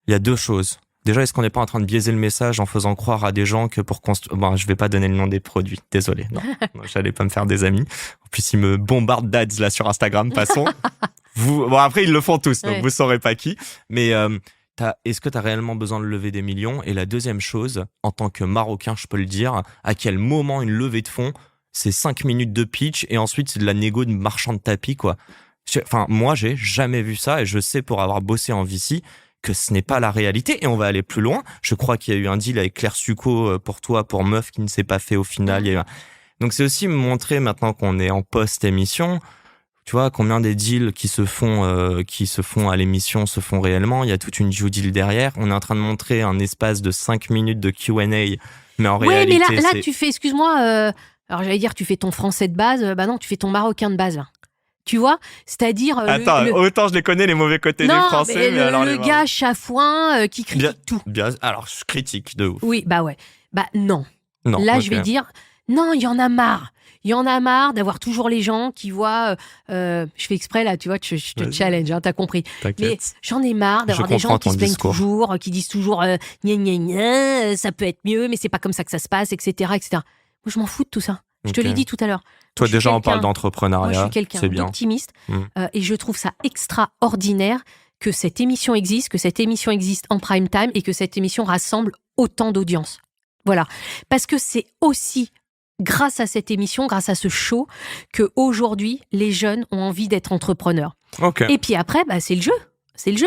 il y a deux choses. Déjà, est-ce qu'on n'est pas en train de biaiser le message en faisant croire à des gens que pour construire... Bon, je vais pas donner le nom des produits, désolé. Non, j'allais pas me faire des amis. En plus, ils me bombardent d'ads là sur Instagram, passons. Bon, après, ils le font tous, donc vous saurez pas qui. Mais est-ce que tu as réellement besoin de lever des millions? Et la deuxième chose, en tant que Marocain, je peux le dire, à quel moment une levée de fonds, c'est 5 minutes de pitch et ensuite c'est de la négo de marchand de tapis, quoi. Moi, j'ai jamais vu ça et je sais pour avoir bossé en VC que ce n'est pas la réalité et on va aller plus loin. Je crois qu'il y a eu un deal avec Claire Succo pour toi, pour Meuf, qui ne s'est pas fait au final. Donc c'est aussi montrer maintenant qu'on est en post-émission, tu vois, combien des deals qui se font à l'émission se font réellement. Il y a toute une due deal derrière. On est en train de montrer un espace de 5 minutes de Q&A, mais en réalité...
Ouais, mais là tu fais, excuse-moi, alors j'allais dire tu fais ton français de base, bah non, tu fais ton marocain de base, là. Tu vois, c'est-à-dire...
Attends, autant je les connais les mauvais côtés des Français, mais alors...
le gars chafouin qui critique tout.
Alors, je critique de ouf.
Oui, bah ouais. Bah non.
Non,
là,
okay.
je vais dire, non, il y en a marre. Il y en a marre d'avoir toujours les gens qui voient... je fais exprès, là, tu vois, je te challenge, hein, t'as compris.
T'inquiète.
Mais j'en ai marre d'avoir des gens qui se plaignent toujours, qui disent toujours gna gna gna, ça peut être mieux, mais c'est pas comme ça que ça se passe, etc., etc. Moi, je m'en fous de tout ça. Je te l'ai dit tout à l'heure.
Toi, déjà, on parle d'entrepreneuriat.
Moi, je suis quelqu'un d'optimiste et je trouve ça extraordinaire que cette émission existe, en prime time et que cette émission rassemble autant d'audience. Voilà. Parce que c'est aussi grâce à cette émission, grâce à ce show, qu'aujourd'hui, les jeunes ont envie d'être entrepreneurs.
Okay.
Et puis après, bah, c'est le jeu. C'est le jeu,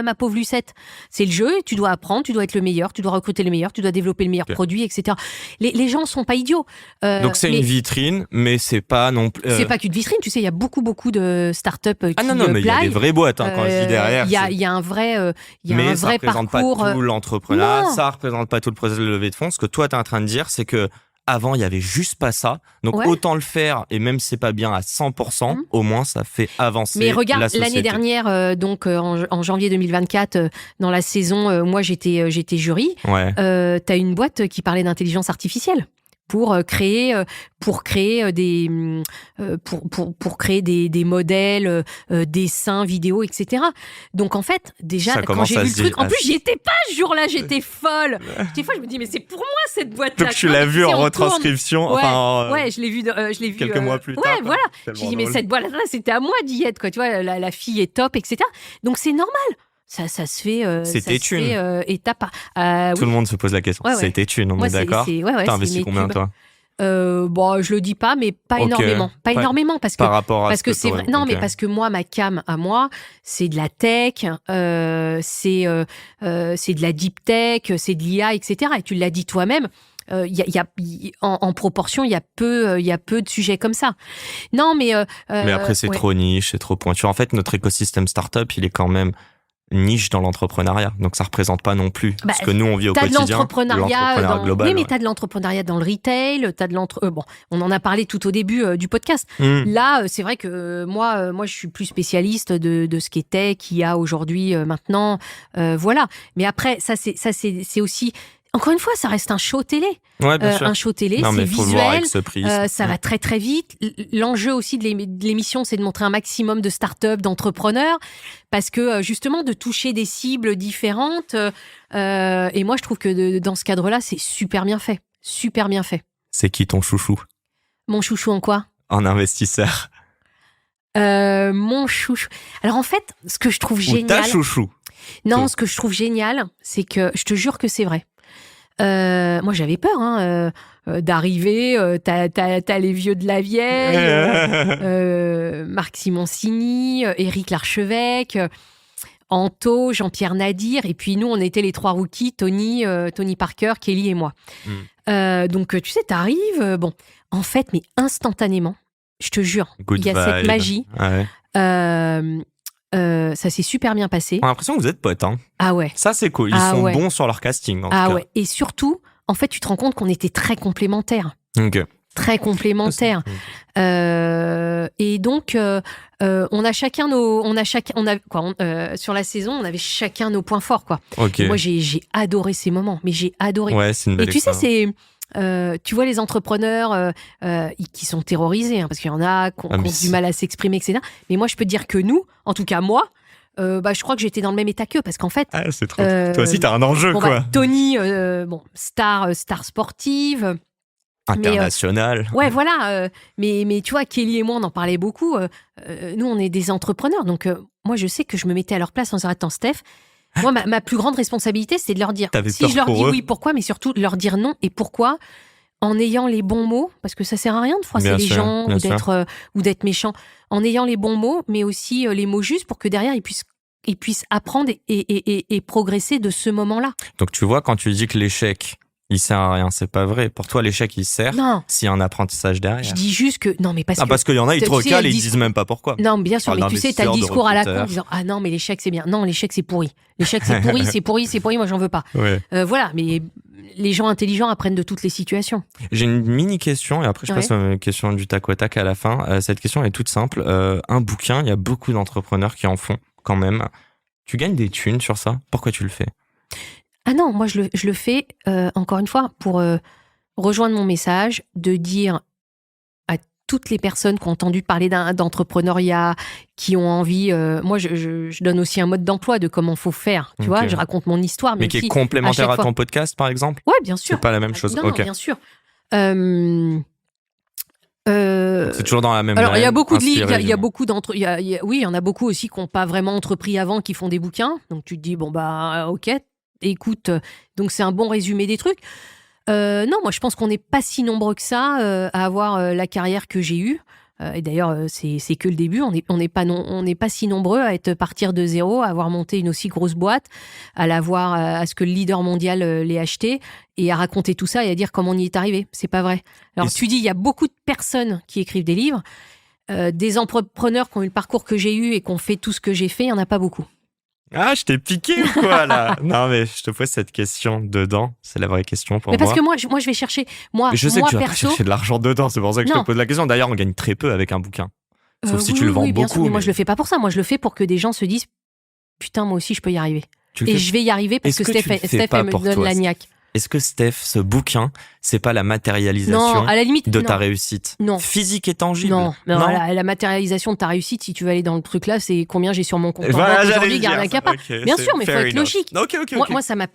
ma pauvre Lucette. C'est le jeu, tu dois apprendre, tu dois être le meilleur, tu dois recruter le meilleur, tu dois développer le meilleur produit, etc. Les gens sont pas idiots.
Donc c'est une vitrine, mais c'est pas non plus...
C'est pas qu'une vitrine, tu sais, il y a beaucoup de startups qui
Ah non, mais il y a des vraies boîtes quand je dis derrière.
Il y a un vrai parcours.
Mais ça représente pas tout l'entrepreneuriat, ça représente pas tout le processus de levée de fonds. Ce que toi, t'es en train de dire, c'est que avant, il y avait juste pas ça. Donc, autant le faire, et même si c'est pas bien à 100%, au moins, ça fait avancer la société. Mais regarde,
l'année dernière, en janvier 2024, dans la saison, moi, j'étais jury.
Ouais.
T'as une boîte qui parlait d'intelligence artificielle pour créer des modèles, dessins, vidéos, etc. Donc en fait, déjà quand j'ai vu le truc, en plus j'y étais pas ce jour-là, j'étais folle. J'étais folle, je me dis mais c'est pour moi cette boîte-là.
Donc tu l'as vu en retranscription,
ouais, je l'ai vu
quelques mois plus tard.
Ouais, voilà. J'ai dit mais cette boîte-là, c'était à moi d'y être, quoi. Tu vois, la fille est top, etc. Donc c'est normal. Ça se fait, étape à...
Tout le monde se pose la question. C'était une, on est d'accord. T'as investi combien, toi?
Je le dis pas, mais pas énormément. Pas énormément parce que
par rapport à
parce que c'est vrai. Non, mais parce que moi, ma cam à moi, c'est de la tech, c'est de la deep tech, c'est de l'IA, etc. Et tu l'as dit toi-même. En proportion, il y a peu de sujets comme ça. Non, mais
après c'est trop niche, c'est trop pointu. En fait, notre écosystème startup, il est quand même niche dans l'entrepreneuriat, donc ça représente pas non plus ce que nous on vit au quotidien.
T'as de l'entrepreneuriat
global.
Oui, mais t'as de l'entrepreneuriat dans le retail, t'as de bon, on en a parlé tout au début du podcast. Là, c'est vrai que moi, je suis plus spécialiste de ce qu'était, qu'il y a aujourd'hui, maintenant, voilà. Mais après, ça c'est aussi. Encore une fois, ça reste un show télé.
Ouais, bien sûr.
Un show télé, c'est visuel, ça va très très vite. L'enjeu aussi de l'émission, c'est de montrer un maximum de startups, d'entrepreneurs, parce que justement de toucher des cibles différentes. Et moi, je trouve que dans ce cadre-là, c'est super bien fait. Super bien fait.
C'est qui ton chouchou?
Mon chouchou en quoi?
En investisseur.
Mon chouchou. Alors en fait, ce que je trouve génial.
Ta chouchou.
Non, ce que je trouve génial, c'est que je te jure que c'est vrai. Moi, j'avais peur d'arriver. T'as les vieux de la vieille, Marc Simoncini, Éric Larchevêque, Anto, Jean-Pierre Nadir, et puis nous, on était les trois rookies, Tony Parker, Kelly et moi. Donc, tu sais, t'arrives, bon, en fait, mais instantanément, je te jure, il y a cette magie. Ça s'est super bien passé.
On a l'impression que vous êtes potes, hein.
Ah ouais.
Ça, c'est cool. Ils sont bons sur leur casting, en tout cas.
Ouais. Et surtout, en fait, tu te rends compte qu'on était très complémentaires.
Ok.
Très complémentaires. Et donc, on a chacun sur la saison, on avait chacun nos points forts, quoi.
Okay.
Moi, j'ai adoré ces moments, mais j'ai adoré.
Ouais, c'est une belle
expérience. Tu sais, tu vois les entrepreneurs qui sont terrorisés, hein, parce qu'il y en a qui ont du mal à s'exprimer, etc. Mais moi, je peux te dire que nous, en tout cas moi, je crois que j'étais dans le même état qu'eux, parce qu'en fait...
Ah, c'est trop... Toi aussi, t'as un enjeu, quoi.
Tony, star sportive...
International.
Ouais, voilà. Mais tu vois, Kelly et moi, on en parlait beaucoup. Nous, on est des entrepreneurs. Donc, moi, je sais que je me mettais à leur place en disant, attends, Steph, moi, ma plus grande responsabilité, c'est de leur dire, si je leur dis oui, pourquoi, mais surtout de leur dire non et pourquoi, en ayant les bons mots, parce que ça sert à rien de froisser les gens ou d'être méchant, en ayant les bons mots, mais aussi les mots justes pour que derrière, ils puissent ils puissent apprendre et progresser de ce moment-là.
Donc tu vois, quand tu dis que l'échec, il sert à rien, c'est pas vrai. Pour toi, l'échec, il sert
Non,
s'il y a un apprentissage derrière.
je dis juste que... Non, mais parce que...
Parce qu'il y en a, ils te
tu sais,
recalent et
le
ils disent même pas pourquoi.
Non, bien sûr,
Parle
mais tu sais, t'as le
d'investisseurs, de
discours à la con
recruteurs.
disant « Ah non, mais l'échec, c'est bien. Non, l'échec, c'est pourri. L'échec, c'est pourri, c'est pourri, c'est pourri, moi, j'en veux pas.
Ouais. »
Voilà, mais les gens intelligents apprennent de toutes les situations.
J'ai une mini question et après je passe à une question du tac au tac à la fin. Cette question est toute simple. Un bouquin, il y a beaucoup d'entrepreneurs qui en font quand même. Tu gagnes des thunes sur ça? Pourquoi tu le fais?
Ah non, moi, je le fais, encore une fois, pour rejoindre mon message, de dire à toutes les personnes qui ont entendu parler d'entrepreneuriat, qui ont envie... moi, je donne aussi un mode d'emploi de comment faut faire. Tu vois, je raconte mon histoire.
Mais qui est complémentaire à ton podcast, par exemple?
Ouais, bien sûr.
C'est pas la même chose.
Non,
Ok.
non, bien sûr.
C'est toujours dans la même.
Alors, il y a beaucoup de
inspiré,
livres, il y a
du
beaucoup oui, il y en a beaucoup aussi qui n'ont pas vraiment entrepris avant, qui font des bouquins. Donc, tu te dis, bon, bah, ok, écoute, donc c'est un bon résumé des trucs. Non, moi, je pense qu'on n'est pas si nombreux que ça à avoir la carrière que j'ai eue. Et d'ailleurs, c'est que le début. On n'est pas si nombreux à être partir de zéro, à avoir monté une aussi grosse boîte, à ce que le leader mondial l'ait acheté et à raconter tout ça et à dire comment on y est arrivé. C'est pas vrai. Alors, tu dis, il y a beaucoup de personnes qui écrivent des livres. Des entrepreneurs qui ont eu le parcours que j'ai eu et qui ont fait tout ce que j'ai fait, il n'y en a pas beaucoup.
Ah, je t'ai piqué ou quoi, là? Non, mais je te pose cette question dedans. C'est la vraie question pour moi.
Mais parce que moi, je vais chercher... Moi,
je sais que tu vas pas
perso,
chercher de l'argent dedans, c'est pour ça que je
Non.
te pose la question. D'ailleurs, on gagne très peu avec un bouquin. Sauf si tu le vends
oui, bien
beaucoup.
sûr, mais moi, je le fais pas pour ça. Moi, je le fais pour que des gens se disent « Putain, moi aussi, je peux y arriver. » Et je vais y arriver parce que Steph, elle me donne la niaque.
Est-ce que Steph, ce bouquin, c'est pas la matérialisation
Non, à la limite,
de
non.
ta réussite?
Non.
Physique et tangible?
Non. La matérialisation de ta réussite, si tu veux aller dans le truc là, c'est combien j'ai sur mon compte en
Voilà,
banque
j'allais
aujourd'hui,
le
garde
dire.
la capa.
Ok,
Bien
c'est
sûr, mais faut
fair
être
enough.
logique.
Ok.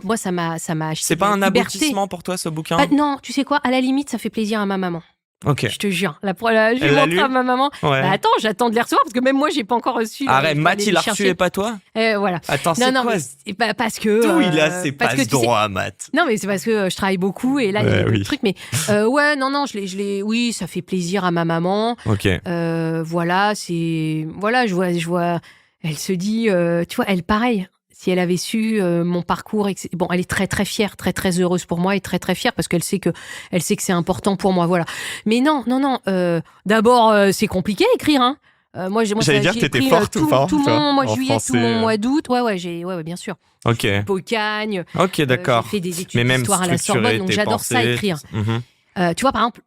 Moi, ça m'a acheté
C'est pas
de
un
la liberté.
aboutissement pour toi, ce bouquin?
Non, tu sais quoi, à la limite, ça fait plaisir à ma maman.
Ok.
Je te jure. Je
Elle
vais
l'a
montrer
lu
à ma maman.
Ouais.
Bah, attends, j'attends de les recevoir parce que même moi, j'ai pas encore reçu.
Arrête,
je dois
Matt,
aller
il
les
a reçu
chercher.
et pas toi?
Voilà.
Attends, c'est
Non,
quoi?
mais c'est pas parce que.
D'où il a ses
parce que,
passe
tu sais,
droits, Matt?
Non, mais c'est parce que je travaille beaucoup et là, il y a
Ouais,
des trucs. Mais ouais, non, je l'ai. Oui, ça fait plaisir à ma maman.
Ok.
Voilà, je vois. Elle se dit, tu vois, elle pareil. Si elle avait su mon parcours, bon, elle est très très fière, très très heureuse pour moi et très très fière parce qu'elle sait que c'est important pour moi, voilà. Mais non. D'abord, c'est compliqué à écrire, hein. Moi,
J'allais dire que t'étais forte
tout
ou pas,
tout
toi,
mon mois de
en
juillet,
français,
tout mon mois d'août. Ouais, bien sûr.
Ok. D'accord.
J'ai fait des études
Mais même
d'histoire à la
structurer
Sorbonne, donc
tes
j'adore ça
pensées.
écrire.
Mhm.
Tu vois, par exemple,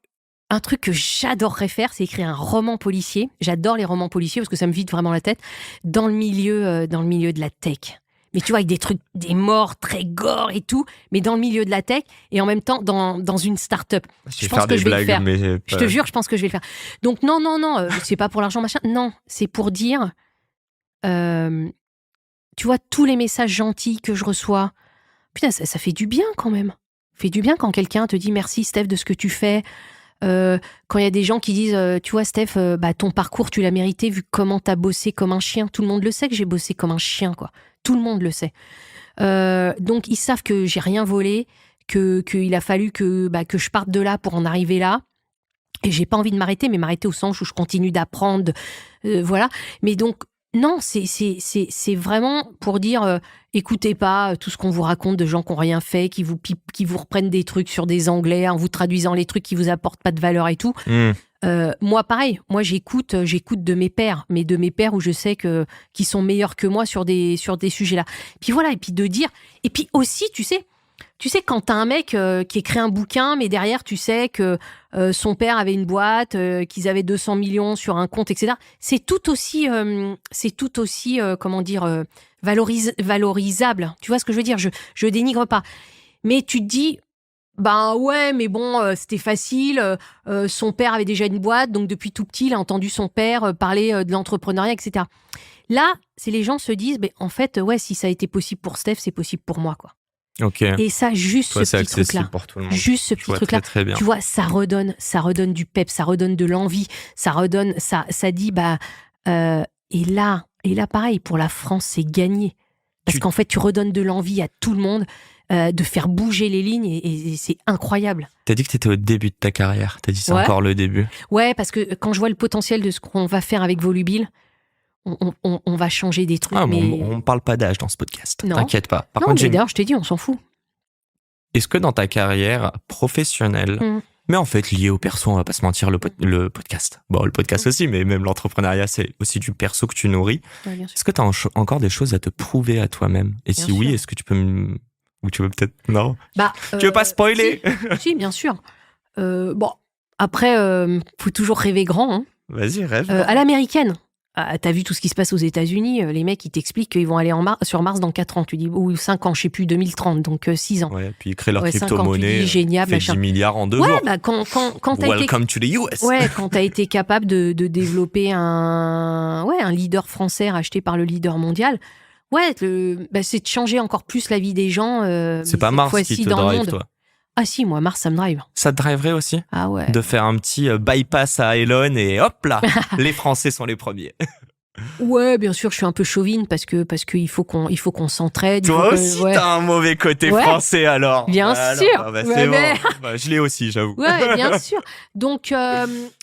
un truc que j'adorerais faire, c'est écrire un roman policier. J'adore les romans policiers parce que ça me vide vraiment la tête dans le milieu de la tech. Mais tu vois, avec des trucs, des morts très gore et tout, mais dans le milieu de la tech et en même temps dans une start-up. Je pense que je vais le faire. Je te jure, je pense que je vais le faire. Donc non, c'est pas pour l'argent, machin. Non, c'est pour dire, tu vois, tous les messages gentils que je reçois, putain, ça fait du bien quand même. Ça fait du bien quand quelqu'un te dit merci Steph de ce que tu fais. Quand il y a des gens qui disent, tu vois Steph, ton parcours tu l'as mérité vu comment t'as bossé comme un chien. Tout le monde le sait que j'ai bossé comme un chien, quoi. Tout le monde le sait. Donc ils savent que j'ai rien volé, qu'il a fallu que je parte de là pour en arriver là. Et j'ai pas envie de m'arrêter, mais m'arrêter au sens où je continue d'apprendre, voilà. Mais donc non, c'est vraiment pour dire, écoutez pas tout ce qu'on vous raconte de gens qui n'ont rien fait, qui vous reprennent des trucs sur des Anglais en vous traduisant les trucs qui vous apportent pas de valeur et tout. Moi, pareil. Moi, j'écoute de mes pairs, mais de mes pairs où je sais qu'ils sont meilleurs que moi sur des sujets-là. Puis voilà, et puis de dire, et puis aussi, tu sais, quand t'as un mec qui écrit un bouquin, mais derrière, tu sais que son père avait une boîte, qu'ils avaient 200 millions sur un compte, etc. C'est tout aussi, comment dire, valorisable. Tu vois ce que je veux dire? Je dénigre pas. Mais tu te dis, ben ouais, mais bon, c'était facile. Son père avait déjà une boîte, donc depuis tout petit, il a entendu son père parler de l'entrepreneuriat, etc. Là, c'est les gens se disent, ben, en fait, ouais, si ça a été possible pour Steph, c'est possible pour moi, quoi.
Ok.
Et ça, juste
Toi,
ce petit truc-là.
pour tout le monde.
Juste ce petit truc-là.
Très bien.
Tu vois, ça redonne du pep, ça redonne de l'envie, ça dit, et là, pareil, pour la France, c'est gagné. Parce qu'en fait, tu redonnes de l'envie à tout le monde de faire bouger les lignes et c'est incroyable.
T'as dit que t'étais au début de ta carrière. T'as dit c'est
Ouais.
encore le début.
Ouais, parce que quand je vois le potentiel de ce qu'on va faire avec Volubill, on va changer des trucs.
Ah,
mais
on parle pas d'âge dans ce podcast.
Non.
T'inquiète pas. Par
non,
contre,
mais d'ailleurs, je t'ai dit, on s'en fout.
est-ce que dans ta carrière professionnelle, mais en fait liée au perso, on va pas se mentir, le podcast. Bon, le podcast aussi, mais même l'entrepreneuriat, c'est aussi du perso que tu nourris.
Ouais, bien sûr.
Est-ce que tu as encore des choses à te prouver à toi-même? Et
Bien
si oui,
sûr.
est-ce que tu peux ou tu veux peut-être... Non.
Bah,
Tu veux pas spoiler?
Si, bien sûr. Bon, après, faut toujours rêver grand. Hein.
Vas-y, rêve.
À l'américaine. T'as vu tout ce qui se passe aux États-Unis, les mecs, ils t'expliquent qu'ils vont aller sur Mars dans 4 ans. Tu dis, ou 5 ans, je sais plus, 2030, donc 6 ans.
Ouais, puis ils créent leur
5 ans,
crypto-monnaie.
tu dis, génial,
fait
machin.
10 milliards en 2
Ouais,
jours.
bah, quand t'as été...
Welcome to the US.
Ouais, quand t'as été capable de développer un leader français racheté par le leader mondial, c'est de changer encore plus la vie des gens.
C'est pas
cette
Mars
fois-ci
qui te
dans le
drive,
monde.
toi.
Ah si, moi, Mars, ça me drive.
Ça te driverait aussi?
Ah ouais.
De faire un petit bypass à Elon et hop là, les Français sont les premiers.
Ouais, bien sûr, je suis un peu chauvine parce que il faut qu'on s'entraide.
Toi aussi, t'as un mauvais côté
Ouais.
français alors.
Bien sûr.
C'est
Ouais,
bon. Bah, je l'ai aussi, j'avoue.
Ouais, bien sûr. Donc,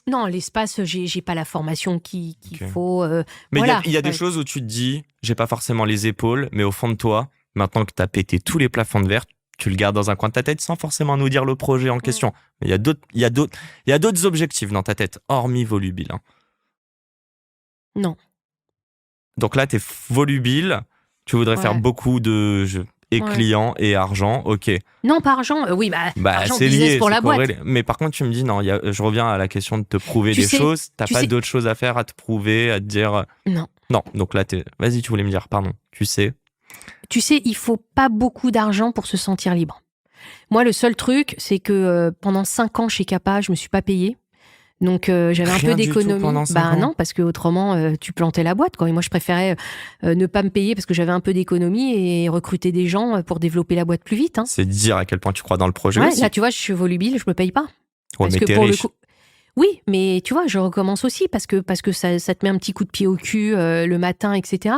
non, l'espace, j'ai pas la formation qu'il
Ok.
faut.
Mais
voilà.
il y a des choses où tu te dis, j'ai pas forcément les épaules, mais au fond de toi, maintenant que t'as pété tous les plafonds de verre, tu le gardes dans un coin de ta tête sans forcément nous dire le projet en question. Mais il y a d'autres objectifs dans ta tête, hormis volubile. Hein.
Non.
Donc là, t'es volubile, tu voudrais faire beaucoup de clients et argent, ok.
Non, pas argent. Oui, argent,
c'est
business
lié,
pour la
c'est
boîte.
corrélé. Mais par contre, tu me dis, non, je reviens à la question de te prouver
Tu
des
sais-
choses. T'as
tu
pas
sais-
d'autres choses à faire, à te prouver, à te dire.
Non.
Non, donc là, vas-y, tu voulais me dire, pardon. Tu sais.
Tu sais, il faut pas beaucoup d'argent pour se sentir libre. Moi, le seul truc, c'est que pendant 5 ans chez Kappa, je me suis pas payée. Donc, j'avais un
Rien
peu
du tout
d'économie.
pendant 5 ans.
Non, parce que autrement, tu plantais la boîte, quoi. Et moi, je préférais ne pas me payer parce que j'avais un peu d'économie et recruter des gens pour développer la boîte plus vite. Hein.
C'est dire à quel point tu crois dans le projet
Ouais,
aussi.
là, tu vois, je suis volubile, je me paye pas.
Ouais,
Parce
mais
que
t'es
pour le
riche.
coup. Oui, mais tu vois, je recommence aussi parce que ça te met un petit coup de pied au cul le matin, etc.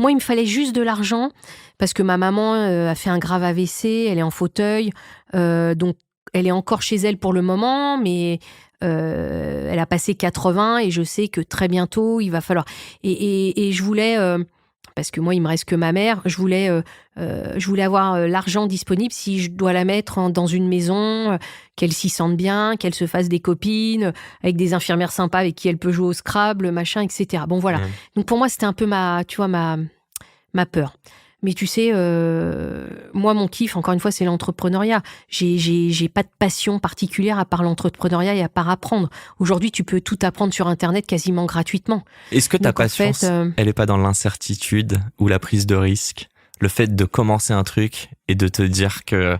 Moi, il me fallait juste de l'argent parce que ma maman a fait un grave AVC, elle est en fauteuil, donc elle est encore chez elle pour le moment, mais elle a passé 80 et je sais que très bientôt, il va falloir... Et je voulais... parce que moi, il me reste que ma mère. Je voulais avoir l'argent disponible si je dois la mettre dans une maison, qu'elle s'y sente bien, qu'elle se fasse des copines, avec des infirmières sympas avec qui elle peut jouer au Scrabble, machin, etc. Bon, voilà.
Ouais.
Donc, pour moi, c'était un peu ma peur. Mais tu sais, moi, mon kiff, encore une fois, c'est l'entrepreneuriat. J'ai pas de passion particulière à part l'entrepreneuriat et à part apprendre. Aujourd'hui, tu peux tout apprendre sur Internet quasiment gratuitement.
Est-ce que ta
Donc, en
passion,
fait,
elle est pas dans l'incertitude ou la prise de risque? Le fait de commencer un truc et de te dire que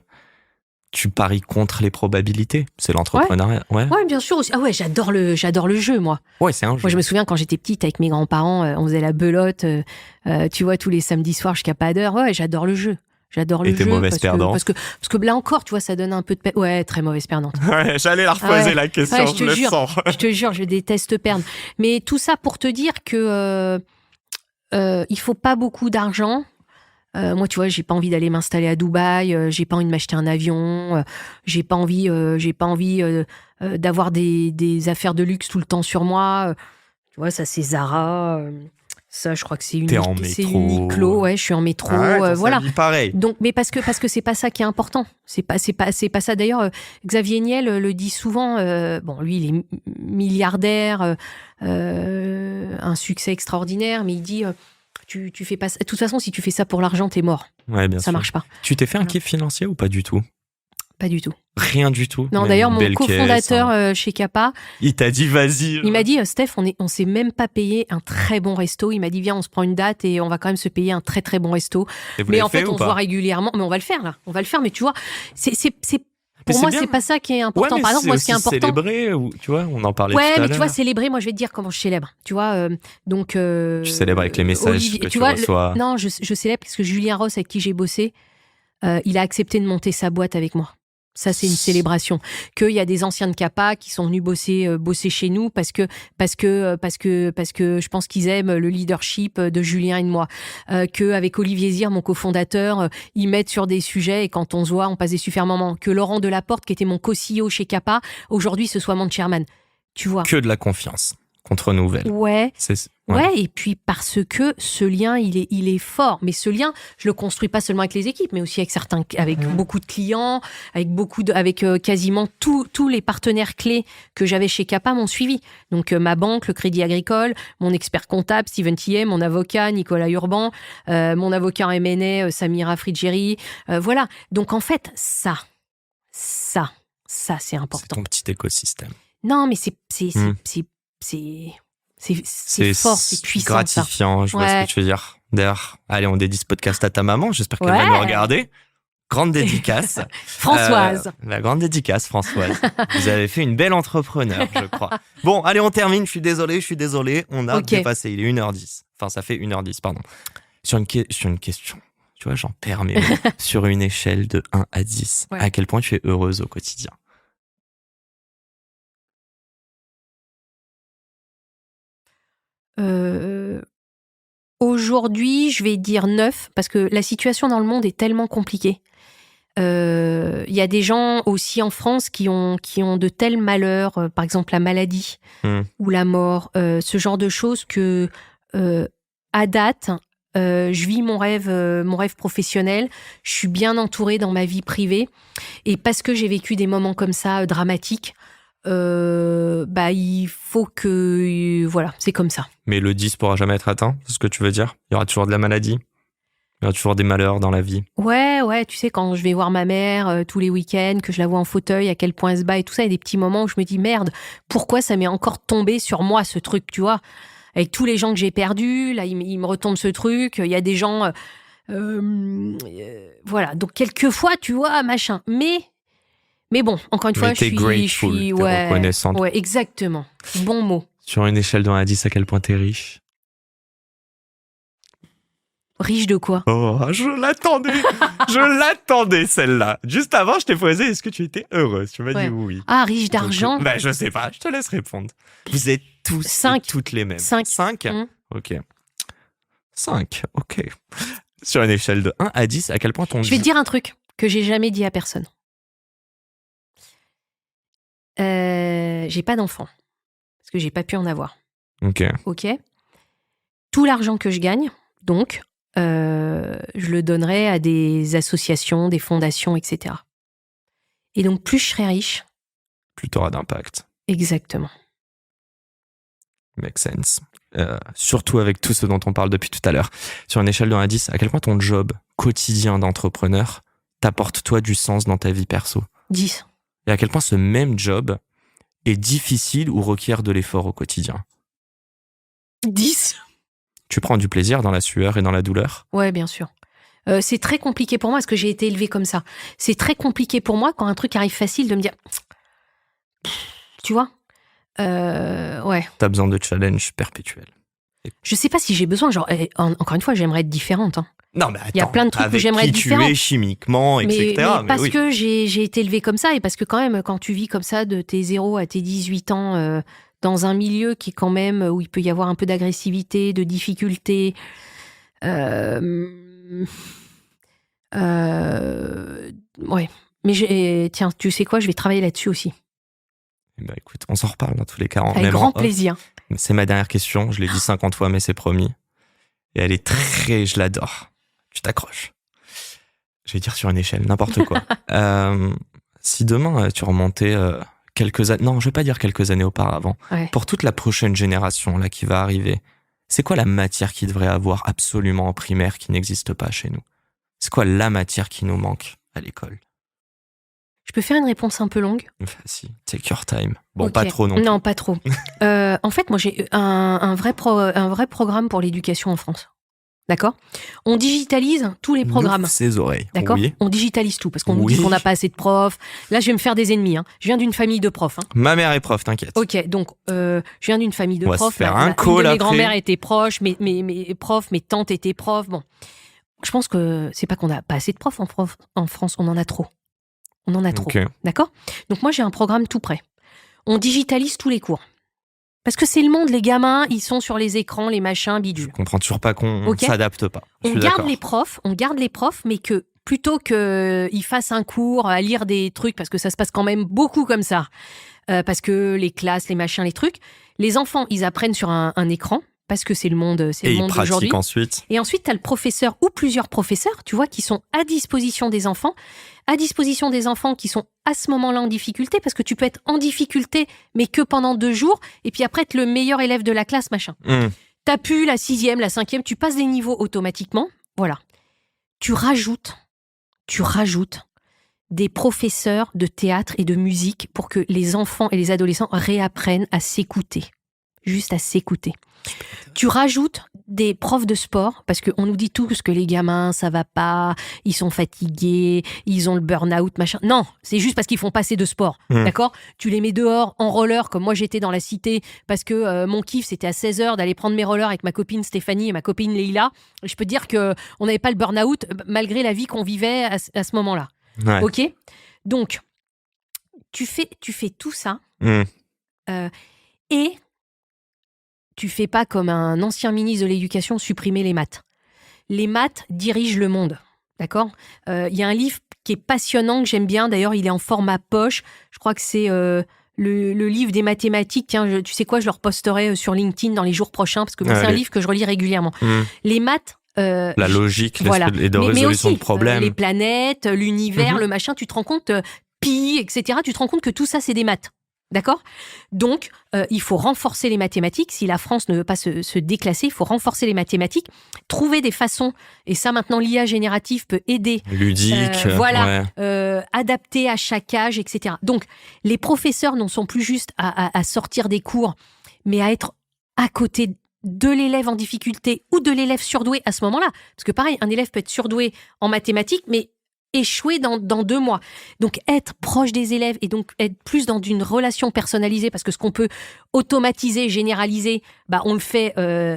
tu paries contre les probabilités. C'est l'entrepreneuriat. Ouais.
Ouais, bien sûr. Ah ouais, j'adore le jeu, moi.
Ouais, c'est un jeu.
Moi, je me souviens quand j'étais petite avec mes grands-parents, on faisait la belote, tu vois, tous les samedis soirs jusqu'à pas d'heure. Ouais, j'adore le jeu. J'adore le
Et
jeu.
t'es mauvaise
parce
perdante.
parce que là encore, tu vois, ça donne un peu de... Ouais, très mauvaise perdante.
Ouais, j'allais la reposer
Ah ouais.
la question,
Ouais,
je le sens.
Je te jure, je déteste perdre. Mais tout ça pour te dire que il faut pas beaucoup d'argent. Moi, tu vois, j'ai pas envie d'aller m'installer à Dubaï, j'ai pas envie de m'acheter un avion, j'ai pas envie d'avoir des affaires de luxe tout le temps sur moi. Tu vois, ça c'est Zara, ça je crois que c'est
T'es en
c'est
métro.
Uniqlo, ouais, je suis en métro,
Ah ouais,
voilà.
Pareil.
Donc, mais parce que c'est pas ça qui est important. C'est pas ça. D'ailleurs, Xavier Niel le dit souvent. Bon, lui, il est milliardaire, un succès extraordinaire, mais il dit. Tu fais pas ça. De toute façon, si tu fais ça pour l'argent, t'es mort.
Ouais, bien
Ça
sûr.
marche pas.
Tu t'es fait un
Voilà.
kiff financier ou pas du tout?
Pas du tout.
Rien du tout.
Non,
Même
d'ailleurs,
une
mon
belle
cofondateur
caisse, hein.
chez Kappa,
Il t'a dit vas-y.
il m'a dit Steph, on s'est même pas payé un très bon resto. Il m'a dit viens, on se prend une date et on va quand même se payer un très très bon resto.
Et vous
Mais
l'avez
en fait,
ou
on se
pas?
voit régulièrement. Mais on va le faire là. On va le faire. Mais tu vois, pour
c'est
moi,
bien.
c'est pas ça qui est
Ouais,
important.
mais
Par exemple,
c'est
moi, ce qui est
aussi
important.
célébrer, ou, tu vois, on en parlait
Ouais,
tout à
mais
l'heure.
tu vois, célébrer, moi, je vais te dire comment je célèbre. Tu vois, donc.
Tu célèbres avec les messages que tu
vois,
reçois.
Non, je célèbre parce que Julien Ross, avec qui j'ai bossé, il a accepté de monter sa boîte avec moi. Ça, c'est une célébration. Qu'il y a des anciens de Kappa qui sont venus bosser chez nous parce que je pense qu'ils aiment le leadership de Julien et de moi. Qu'avec Olivier Zir, mon cofondateur, ils mettent sur des sujets et quand on se voit, on passe des super moments. Que Laurent Delaporte, qui était mon co-CEO chez Kappa, aujourd'hui, ce soit mon chairman. Tu vois.
Que de la confiance. qu'on te renouvelle.
Ouais.
C'est...
Ouais, et puis parce que ce lien, il est fort. Mais ce lien, je le construis pas seulement avec les équipes, mais aussi avec beaucoup de clients, avec quasiment tous les partenaires clés que j'avais chez Capa m'ont suivi. Donc ma banque, le Crédit Agricole, mon expert comptable Steven Tillet, mon avocat Nicolas Urban, mon avocat en M&A Samira Frigieri. Voilà. Donc en fait, ça, c'est important.
C'est ton petit écosystème.
Non, mais c'est fort, c'est puissant.
Gratifiant, je vois ce que tu veux dire. D'ailleurs, allez, on dédie ce podcast à ta maman. J'espère qu'elle va nous regarder. Grande dédicace.
Françoise.
La grande dédicace, Françoise. Vous avez fait une belle entrepreneur, je crois. Bon, allez, on termine. Je suis désolé. On a dépassé. Il est 1h10. Enfin, ça fait 1h10, pardon. Sur une question. Tu vois, j'en perds mes mots. Sur une échelle de 1 à 10, à quel point tu es heureuse au quotidien?
Aujourd'hui, je vais dire 9, parce que la situation dans le monde est tellement compliquée. Il y a des gens aussi en France qui ont de tels malheurs, par exemple la maladie ou la mort, ce genre de choses que, à date, je vis mon rêve professionnel. Je suis bien entourée dans ma vie privée. Et parce que j'ai vécu des moments comme ça, dramatiques, il faut que... voilà, c'est comme ça.
Mais le 10 pourra jamais être atteint, c'est ce que tu veux dire? Il y aura toujours de la maladie? Il y aura toujours des malheurs dans la vie?
Ouais, tu sais, quand je vais voir ma mère tous les week-ends, que je la vois en fauteuil, à quel point elle se bat et tout ça, il y a des petits moments où je me dis, merde, pourquoi ça m'est encore tombé sur moi, ce truc, tu vois? Avec tous les gens que j'ai perdus, là, il me retombe ce truc, il y a des gens... voilà, donc quelquefois, tu vois, machin. Mais bon, encore une fois, je suis
reconnaissante.
Ouais, exactement. Bon mot.
Sur une échelle de 1 à 10, à quel point t'es riche?
Riche de quoi?
Oh, je l'attendais celle-là. Juste avant, je t'ai posé, est-ce que tu étais heureuse? Tu m'as dit oui.
Ah, riche d'argent?
Je sais pas, je te laisse répondre. Vous êtes tous
5.
et toutes les mêmes.
5.
5 Ok. 5, ok. Sur une échelle de 1 à 10, à quel point ton...
Je vais te dire un truc que j'ai jamais dit à personne. J'ai pas d'enfant. Parce que j'ai pas pu en avoir. Ok. Tout l'argent que je gagne, donc, je le donnerai à des associations, des fondations, etc. Et donc, plus je serai riche...
plus tu auras d'impact.
Exactement.
Make sense. Surtout avec tout ce dont on parle depuis tout à l'heure. Sur une échelle de 1 à 10, à quel point ton job quotidien d'entrepreneur t'apporte, toi, du sens dans ta vie perso?
10.
Et à quel point ce même job est difficile ou requiert de l'effort au quotidien?
10.
Tu prends du plaisir dans la sueur et dans la douleur?
Ouais, bien sûr. C'est très compliqué pour moi parce que j'ai été élevée comme ça. C'est très compliqué pour moi quand un truc arrive facile de me dire... Tu vois? Ouais.
T'as besoin de challenge perpétuel.
Je sais pas si j'ai besoin. Genre, encore une fois, j'aimerais être différente. Hein.
Non, mais attends,
il y a plein de trucs que j'aimerais être différente.
Tu es chimiquement, etc.
Mais parce que j'ai été élevée comme ça et parce que quand même, quand tu vis comme ça de tes 0 à tes 18 ans, dans un milieu qui est quand même, où il peut y avoir un peu d'agressivité, de difficulté, ouais. Mais tiens, tu sais quoi, je vais travailler là-dessus aussi.
Bah écoute, on s'en reparle dans tous les cas.
Avec grand plaisir.
C'est ma dernière question, je l'ai dit 50 fois, mais c'est promis. Et elle est je l'adore. Tu t'accroches. Je vais dire sur une échelle, n'importe quoi. Si demain tu remontais quelques années, non, je vais pas dire quelques années auparavant, pour toute la prochaine génération là qui va arriver, c'est quoi la matière qui devrait avoir absolument en primaire qui n'existe pas chez nous? C'est quoi la matière qui nous manque à l'école?
Je peux faire une réponse un peu longue?
Vas-y, take your time. Bon,
Okay.
pas trop non plus.
Non, pas trop. En fait, moi, j'ai un vrai programme pour l'éducation en France. D'accord? On digitalise tous les programmes.
Ouvre ses oreilles.
D'accord?
Oui.
On digitalise tout parce qu'on nous dit qu'on n'a pas assez de profs. Là, je vais me faire des ennemis. Hein. Je viens d'une famille de profs. Hein.
Ma mère est prof, t'inquiète.
Ok, donc je viens d'une famille de
On va
profs.
se faire
Une
call
de mes
après.
grand-mères était proche, mes profs, mes tantes étaient profs. Bon, je pense que c'est pas qu'on n'a pas assez de profs en France, on en a trop. On en a trop.
Okay.
D'accord? Donc moi, j'ai un programme tout prêt. On digitalise tous les cours. Parce que c'est le monde, les gamins, ils sont sur les écrans, les machins, bidules.
Je comprends toujours pas qu'on s'adapte pas.
On garde les profs, mais que plutôt qu'ils fassent un cours à lire des trucs, parce que ça se passe quand même beaucoup comme ça, parce que les classes, les machins, les trucs, Les enfants, ils apprennent sur un écran parce que c'est le monde,
Et ils
d'aujourd'hui.
pratiquent ensuite.
Et ensuite, tu as le professeur ou plusieurs professeurs, tu vois, qui sont à disposition des enfants qui sont à ce moment-là en difficulté, parce que tu peux être en difficulté, mais que pendant 2 jours, et puis après être le meilleur élève de la classe, machin. T'as pu la 6e, la 5e, tu passes des niveaux automatiquement, voilà. Tu rajoutes des professeurs de théâtre et de musique pour que les enfants et les adolescents réapprennent à s'écouter. Juste à s'écouter. Tu rajoutes des profs de sport, parce qu'on nous dit tous que les gamins, ça va pas, ils sont fatigués, ils ont le burn-out, machin. Non, c'est juste parce qu'ils font pas assez de sport, d'accord ? Tu les mets dehors en roller, comme moi j'étais dans la cité, parce que mon kiff, c'était à 16h d'aller prendre mes rollers avec ma copine Stéphanie et ma copine Leïla. Je peux te dire qu'on n'avait pas le burn-out, malgré la vie qu'on vivait à ce moment-là.
Ouais.
Ok ? Donc, tu fais tout ça, et tu fais pas comme un ancien ministre de l'Éducation supprimer les maths. Les maths dirigent le monde, d'accord ? Il y a un livre qui est passionnant, que j'aime bien, d'ailleurs il est en format poche, je crois que c'est le livre des mathématiques. Tiens, tu sais quoi, je le reposterai sur LinkedIn dans les jours prochains, parce que c'est un livre que je relis régulièrement. Les maths,
la logique,
voilà.
et de
mais
résolution
aussi,
de problèmes.
les planètes, l'univers, le machin, tu te rends compte, pi, etc., tu te rends compte que tout ça, c'est des maths. D'accord ? Donc, il faut renforcer les mathématiques. Si la France ne veut pas se déclasser, il faut renforcer les mathématiques, trouver des façons, et ça maintenant l'IA générative peut aider.
Ludique,
adapté à chaque âge, etc. Donc, les professeurs n'en sont plus juste à sortir des cours, mais à être à côté de l'élève en difficulté ou de l'élève surdoué à ce moment-là. Parce que pareil, un élève peut être surdoué en mathématiques, mais échouer dans 2 mois. Donc, être proche des élèves et donc être plus dans une relation personnalisée, parce que ce qu'on peut automatiser, généraliser, on le fait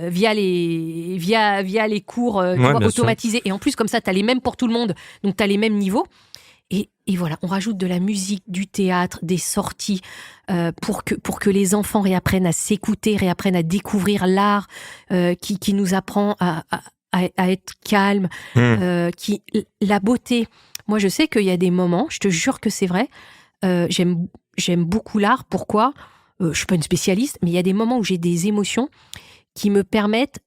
via les cours automatisés. Et en plus, comme ça, tu as les mêmes pour tout le monde, donc tu as les mêmes niveaux. Et voilà, on rajoute de la musique, du théâtre, des sorties pour que les enfants réapprennent à s'écouter, réapprennent à découvrir l'art qui nous apprend à être calme, la beauté. Moi, je sais qu'il y a des moments, je te jure que c'est vrai, j'aime beaucoup l'art. Pourquoi ? Je suis pas une spécialiste, mais il y a des moments où j'ai des émotions qui me permettent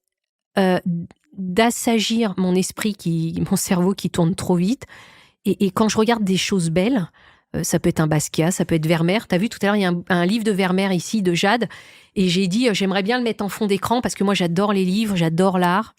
d'assagir mon esprit, mon cerveau qui tourne trop vite. Et quand je regarde des choses belles, ça peut être un Basquiat, ça peut être Vermeer. T'as vu tout à l'heure, il y a un livre de Vermeer ici, de Jade, et j'ai dit, j'aimerais bien le mettre en fond d'écran, parce que moi, j'adore les livres, j'adore l'art.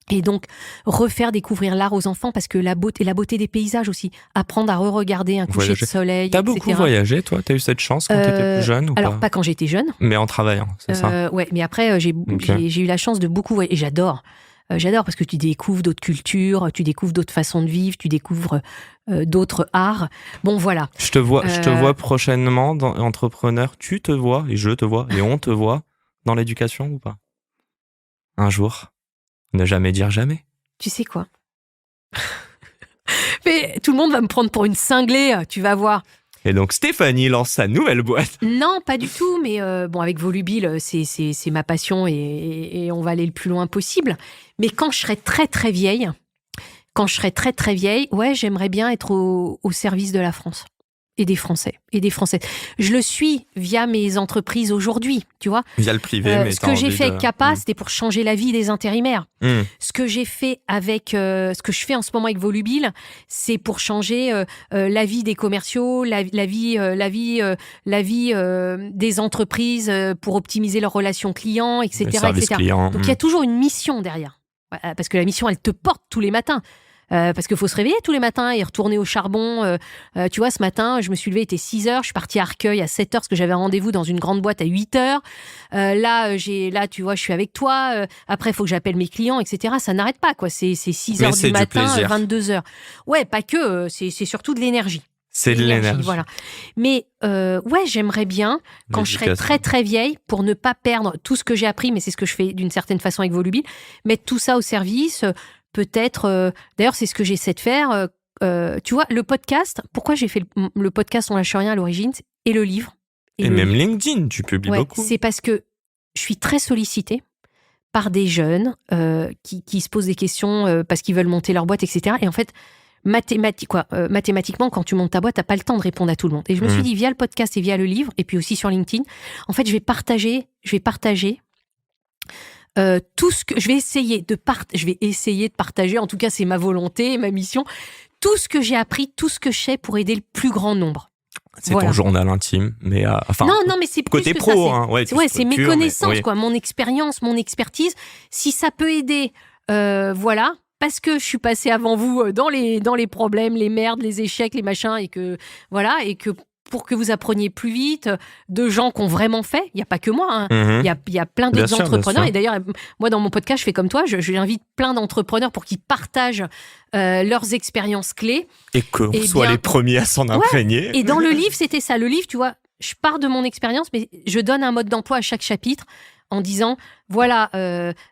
Et donc, refaire découvrir l'art aux enfants, parce que la beauté des paysages aussi. Apprendre à re-regarder un coucher de soleil,
T'as
etc.
beaucoup voyagé, toi ? T'as eu cette chance quand t'étais plus jeune ou
alors, pas quand j'étais jeune.
Mais en travaillant, c'est ça ?
Ouais, mais après, j'ai eu la chance de beaucoup voyager. Et j'adore. J'adore, parce que tu découvres d'autres cultures, tu découvres d'autres façons de vivre, tu découvres d'autres arts. Bon, voilà.
Je te vois prochainement entrepreneur. Tu te vois, et je te vois, et on te voit dans l'éducation ou pas ? Un jour. Ne jamais dire jamais.
Tu sais quoi ? Mais tout le monde va me prendre pour une cinglée, tu vas voir.
Et donc Stéphanie lance sa nouvelle boîte.
Non, pas du tout, mais avec Volubile, c'est ma passion, et on va aller le plus loin possible. Mais quand je serai très très vieille, ouais, j'aimerais bien être au service de la France. Et des Français, et des Françaises. Je le suis via mes entreprises aujourd'hui, tu vois.
Via le privé, mais
ce que j'ai fait avec CAPA, c'était pour changer la vie des intérimaires. Ce que j'ai fait avec, ce que je fais en ce moment avec Volubile, c'est pour changer la vie des commerciaux, la vie des entreprises pour optimiser leurs relations clients, etc., etc.
Client.
Donc il y a toujours une mission derrière, parce que la mission, elle te porte tous les matins. Parce qu'il faut se réveiller tous les matins et retourner au charbon. Tu vois, ce matin, je me suis levée, il était 6h, je suis partie à Arcueil à 7h parce que j'avais un rendez-vous dans une grande boîte à 8h. Là, tu vois, je suis avec toi. Après, il faut que j'appelle mes clients, etc. Ça n'arrête pas, quoi. C'est 6h du matin, 22h. Ouais, pas que, c'est surtout de l'énergie.
C'est de l'énergie.
Voilà. Mais ouais, j'aimerais bien, quand je serai très très vieille, pour ne pas perdre tout ce que j'ai appris, mais c'est ce que je fais d'une certaine façon avec Volubile, mettre tout ça au service. Peut-être, d'ailleurs, c'est ce que j'essaie de faire. Tu vois, le podcast, pourquoi j'ai fait le podcast On lâche rien à l'origine, et le livre.
Et même LinkedIn, tu publies beaucoup.
C'est parce que je suis très sollicitée par des jeunes qui se posent des questions parce qu'ils veulent monter leur boîte, etc. Et en fait, mathématiquement, quand tu montes ta boîte, t'as pas le temps de répondre à tout le monde. Et je me suis dit, via le podcast et via le livre, et puis aussi sur LinkedIn, en fait, je vais partager tout ce que je vais essayer de partager. En tout cas, c'est ma volonté, ma mission. Tout ce que j'ai appris, tout ce que je sais pour aider le plus grand nombre.
C'est ton journal intime, mais
non, mais c'est plus
côté
que
pro,
ça.
hein,
C'est mes connaissances,
oui.
mon expérience, mon expertise. Si ça peut aider, parce que je suis passée avant vous dans les problèmes, les merdes, les échecs, les machins, et que pour que vous appreniez plus vite, de gens qui ont vraiment fait. Il n'y a pas que moi. Hein. Il y a plein d'autres entrepreneurs. Et d'ailleurs, moi, dans mon podcast, je fais comme toi. J'invite plein d'entrepreneurs pour qu'ils partagent leurs expériences clés.
Et qu'on soit les premiers à s'en imprégner.
Et dans le livre, c'était ça. Le livre, tu vois, je pars de mon expérience, mais je donne un mode d'emploi à chaque chapitre en disant, voilà,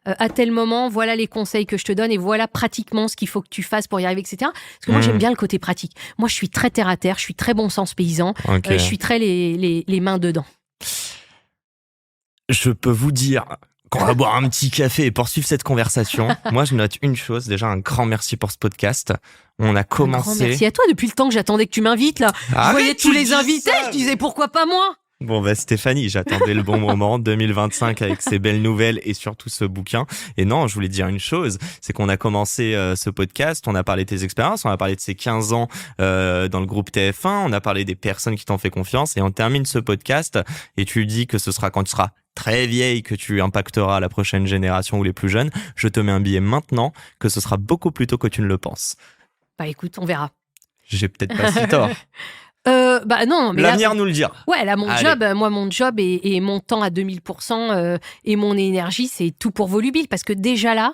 à tel moment, voilà les conseils que je te donne et voilà pratiquement ce qu'il faut que tu fasses pour y arriver, etc. Parce que moi, j'aime bien le côté pratique. Moi, je suis très terre à terre, je suis très bon sens paysan, je suis très les mains dedans.
Je peux vous dire qu'on va boire un petit café et poursuivre cette conversation. Moi, je note une chose. Déjà, un grand merci pour ce podcast. On a commencé...
Un grand merci à toi. Depuis le temps que j'attendais que tu m'invites, là. Je voyais tous les invités, je disais pourquoi pas moi.
Bon, Stéphanie, j'attendais le bon moment, 2025 avec ces belles nouvelles et surtout ce bouquin. Et non, je voulais dire une chose, c'est qu'on a commencé ce podcast, on a parlé de tes expériences, on a parlé de ces 15 ans dans le groupe TF1, on a parlé des personnes qui t'ont fait confiance et on termine ce podcast et tu dis que ce sera quand tu seras très vieille que tu impacteras la prochaine génération ou les plus jeunes. Je te mets un billet maintenant que ce sera beaucoup plus tôt que tu ne le penses.
Bah écoute, on verra.
J'ai peut-être pas si tort.
Non, mais
l'avenir nous le dira.
Ouais, là, mon job et mon temps à 2000% et mon énergie, c'est tout pour Volubile. Parce que déjà là,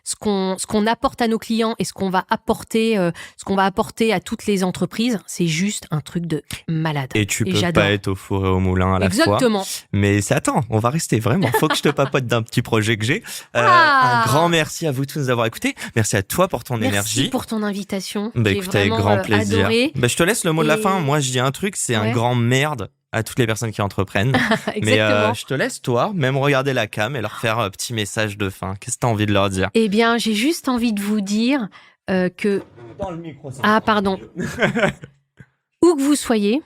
ce qu'on apporte à nos clients et ce qu'on va apporter à toutes les entreprises, c'est juste un truc de malade.
Et tu peux pas être au four et au moulin à la fois.
Exactement.
Mais attends, on va rester vraiment. Faut que je te papote d'un petit projet que j'ai. Un grand merci à vous tous de nous avoir écoutés. Merci à toi pour ton énergie.
Merci pour ton invitation.
Écoute, avec grand plaisir.
Adoré.
Je te laisse le mot de la fin. Moi, je dis un truc, c'est un grand merde à toutes les personnes qui entreprennent. Mais je te laisse, toi, même regarder la cam et leur faire un petit message de fin. Qu'est-ce que tu as envie de leur dire ?
Eh bien, j'ai juste envie de vous dire que...
Dans le micro,
pardon. Où que vous soyez,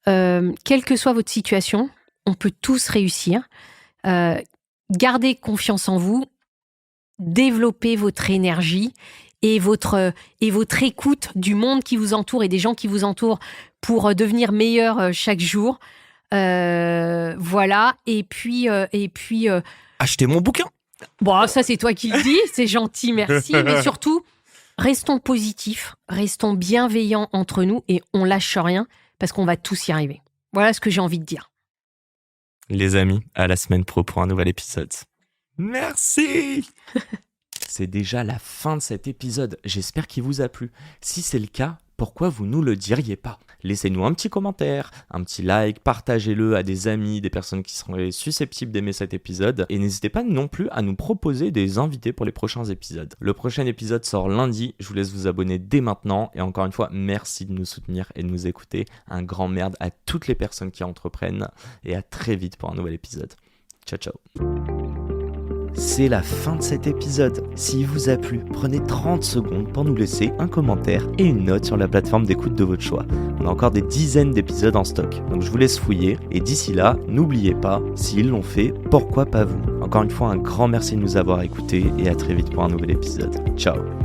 quelle que soit votre situation, on peut tous réussir. Gardez confiance en vous, développez votre énergie et votre écoute du monde qui vous entoure et des gens qui vous entourent pour devenir meilleur chaque jour. Voilà. Et puis
achetez mon bouquin.
Bon, ça, c'est toi qui le dis. C'est gentil, merci. Mais surtout, restons positifs, restons bienveillants entre nous et on lâche rien parce qu'on va tous y arriver. Voilà ce que j'ai envie de dire.
Les amis, à la semaine pro pour un nouvel épisode. Merci.
C'est déjà la fin de cet épisode. J'espère qu'il vous a plu. Si c'est le cas, pourquoi vous nous le diriez pas ? Laissez-nous un petit commentaire, un petit like, partagez-le à des amis, des personnes qui seraient susceptibles d'aimer cet épisode. Et n'hésitez pas non plus à nous proposer des invités pour les prochains épisodes. Le prochain épisode sort lundi. Je vous laisse vous abonner dès maintenant. Et encore une fois, merci de nous soutenir et de nous écouter. Un grand merde à toutes les personnes qui entreprennent. Et à très vite pour un nouvel épisode. Ciao, ciao. C'est la fin de cet épisode. S'il vous a plu, prenez 30 secondes pour nous laisser un commentaire et une note sur la plateforme d'écoute de votre choix. On a encore des dizaines d'épisodes en stock, donc je vous laisse fouiller. Et d'ici là, n'oubliez pas, s'ils l'ont fait, pourquoi pas vous ? Encore une fois, un grand merci de nous avoir écoutés et à très vite pour un nouvel épisode. Ciao.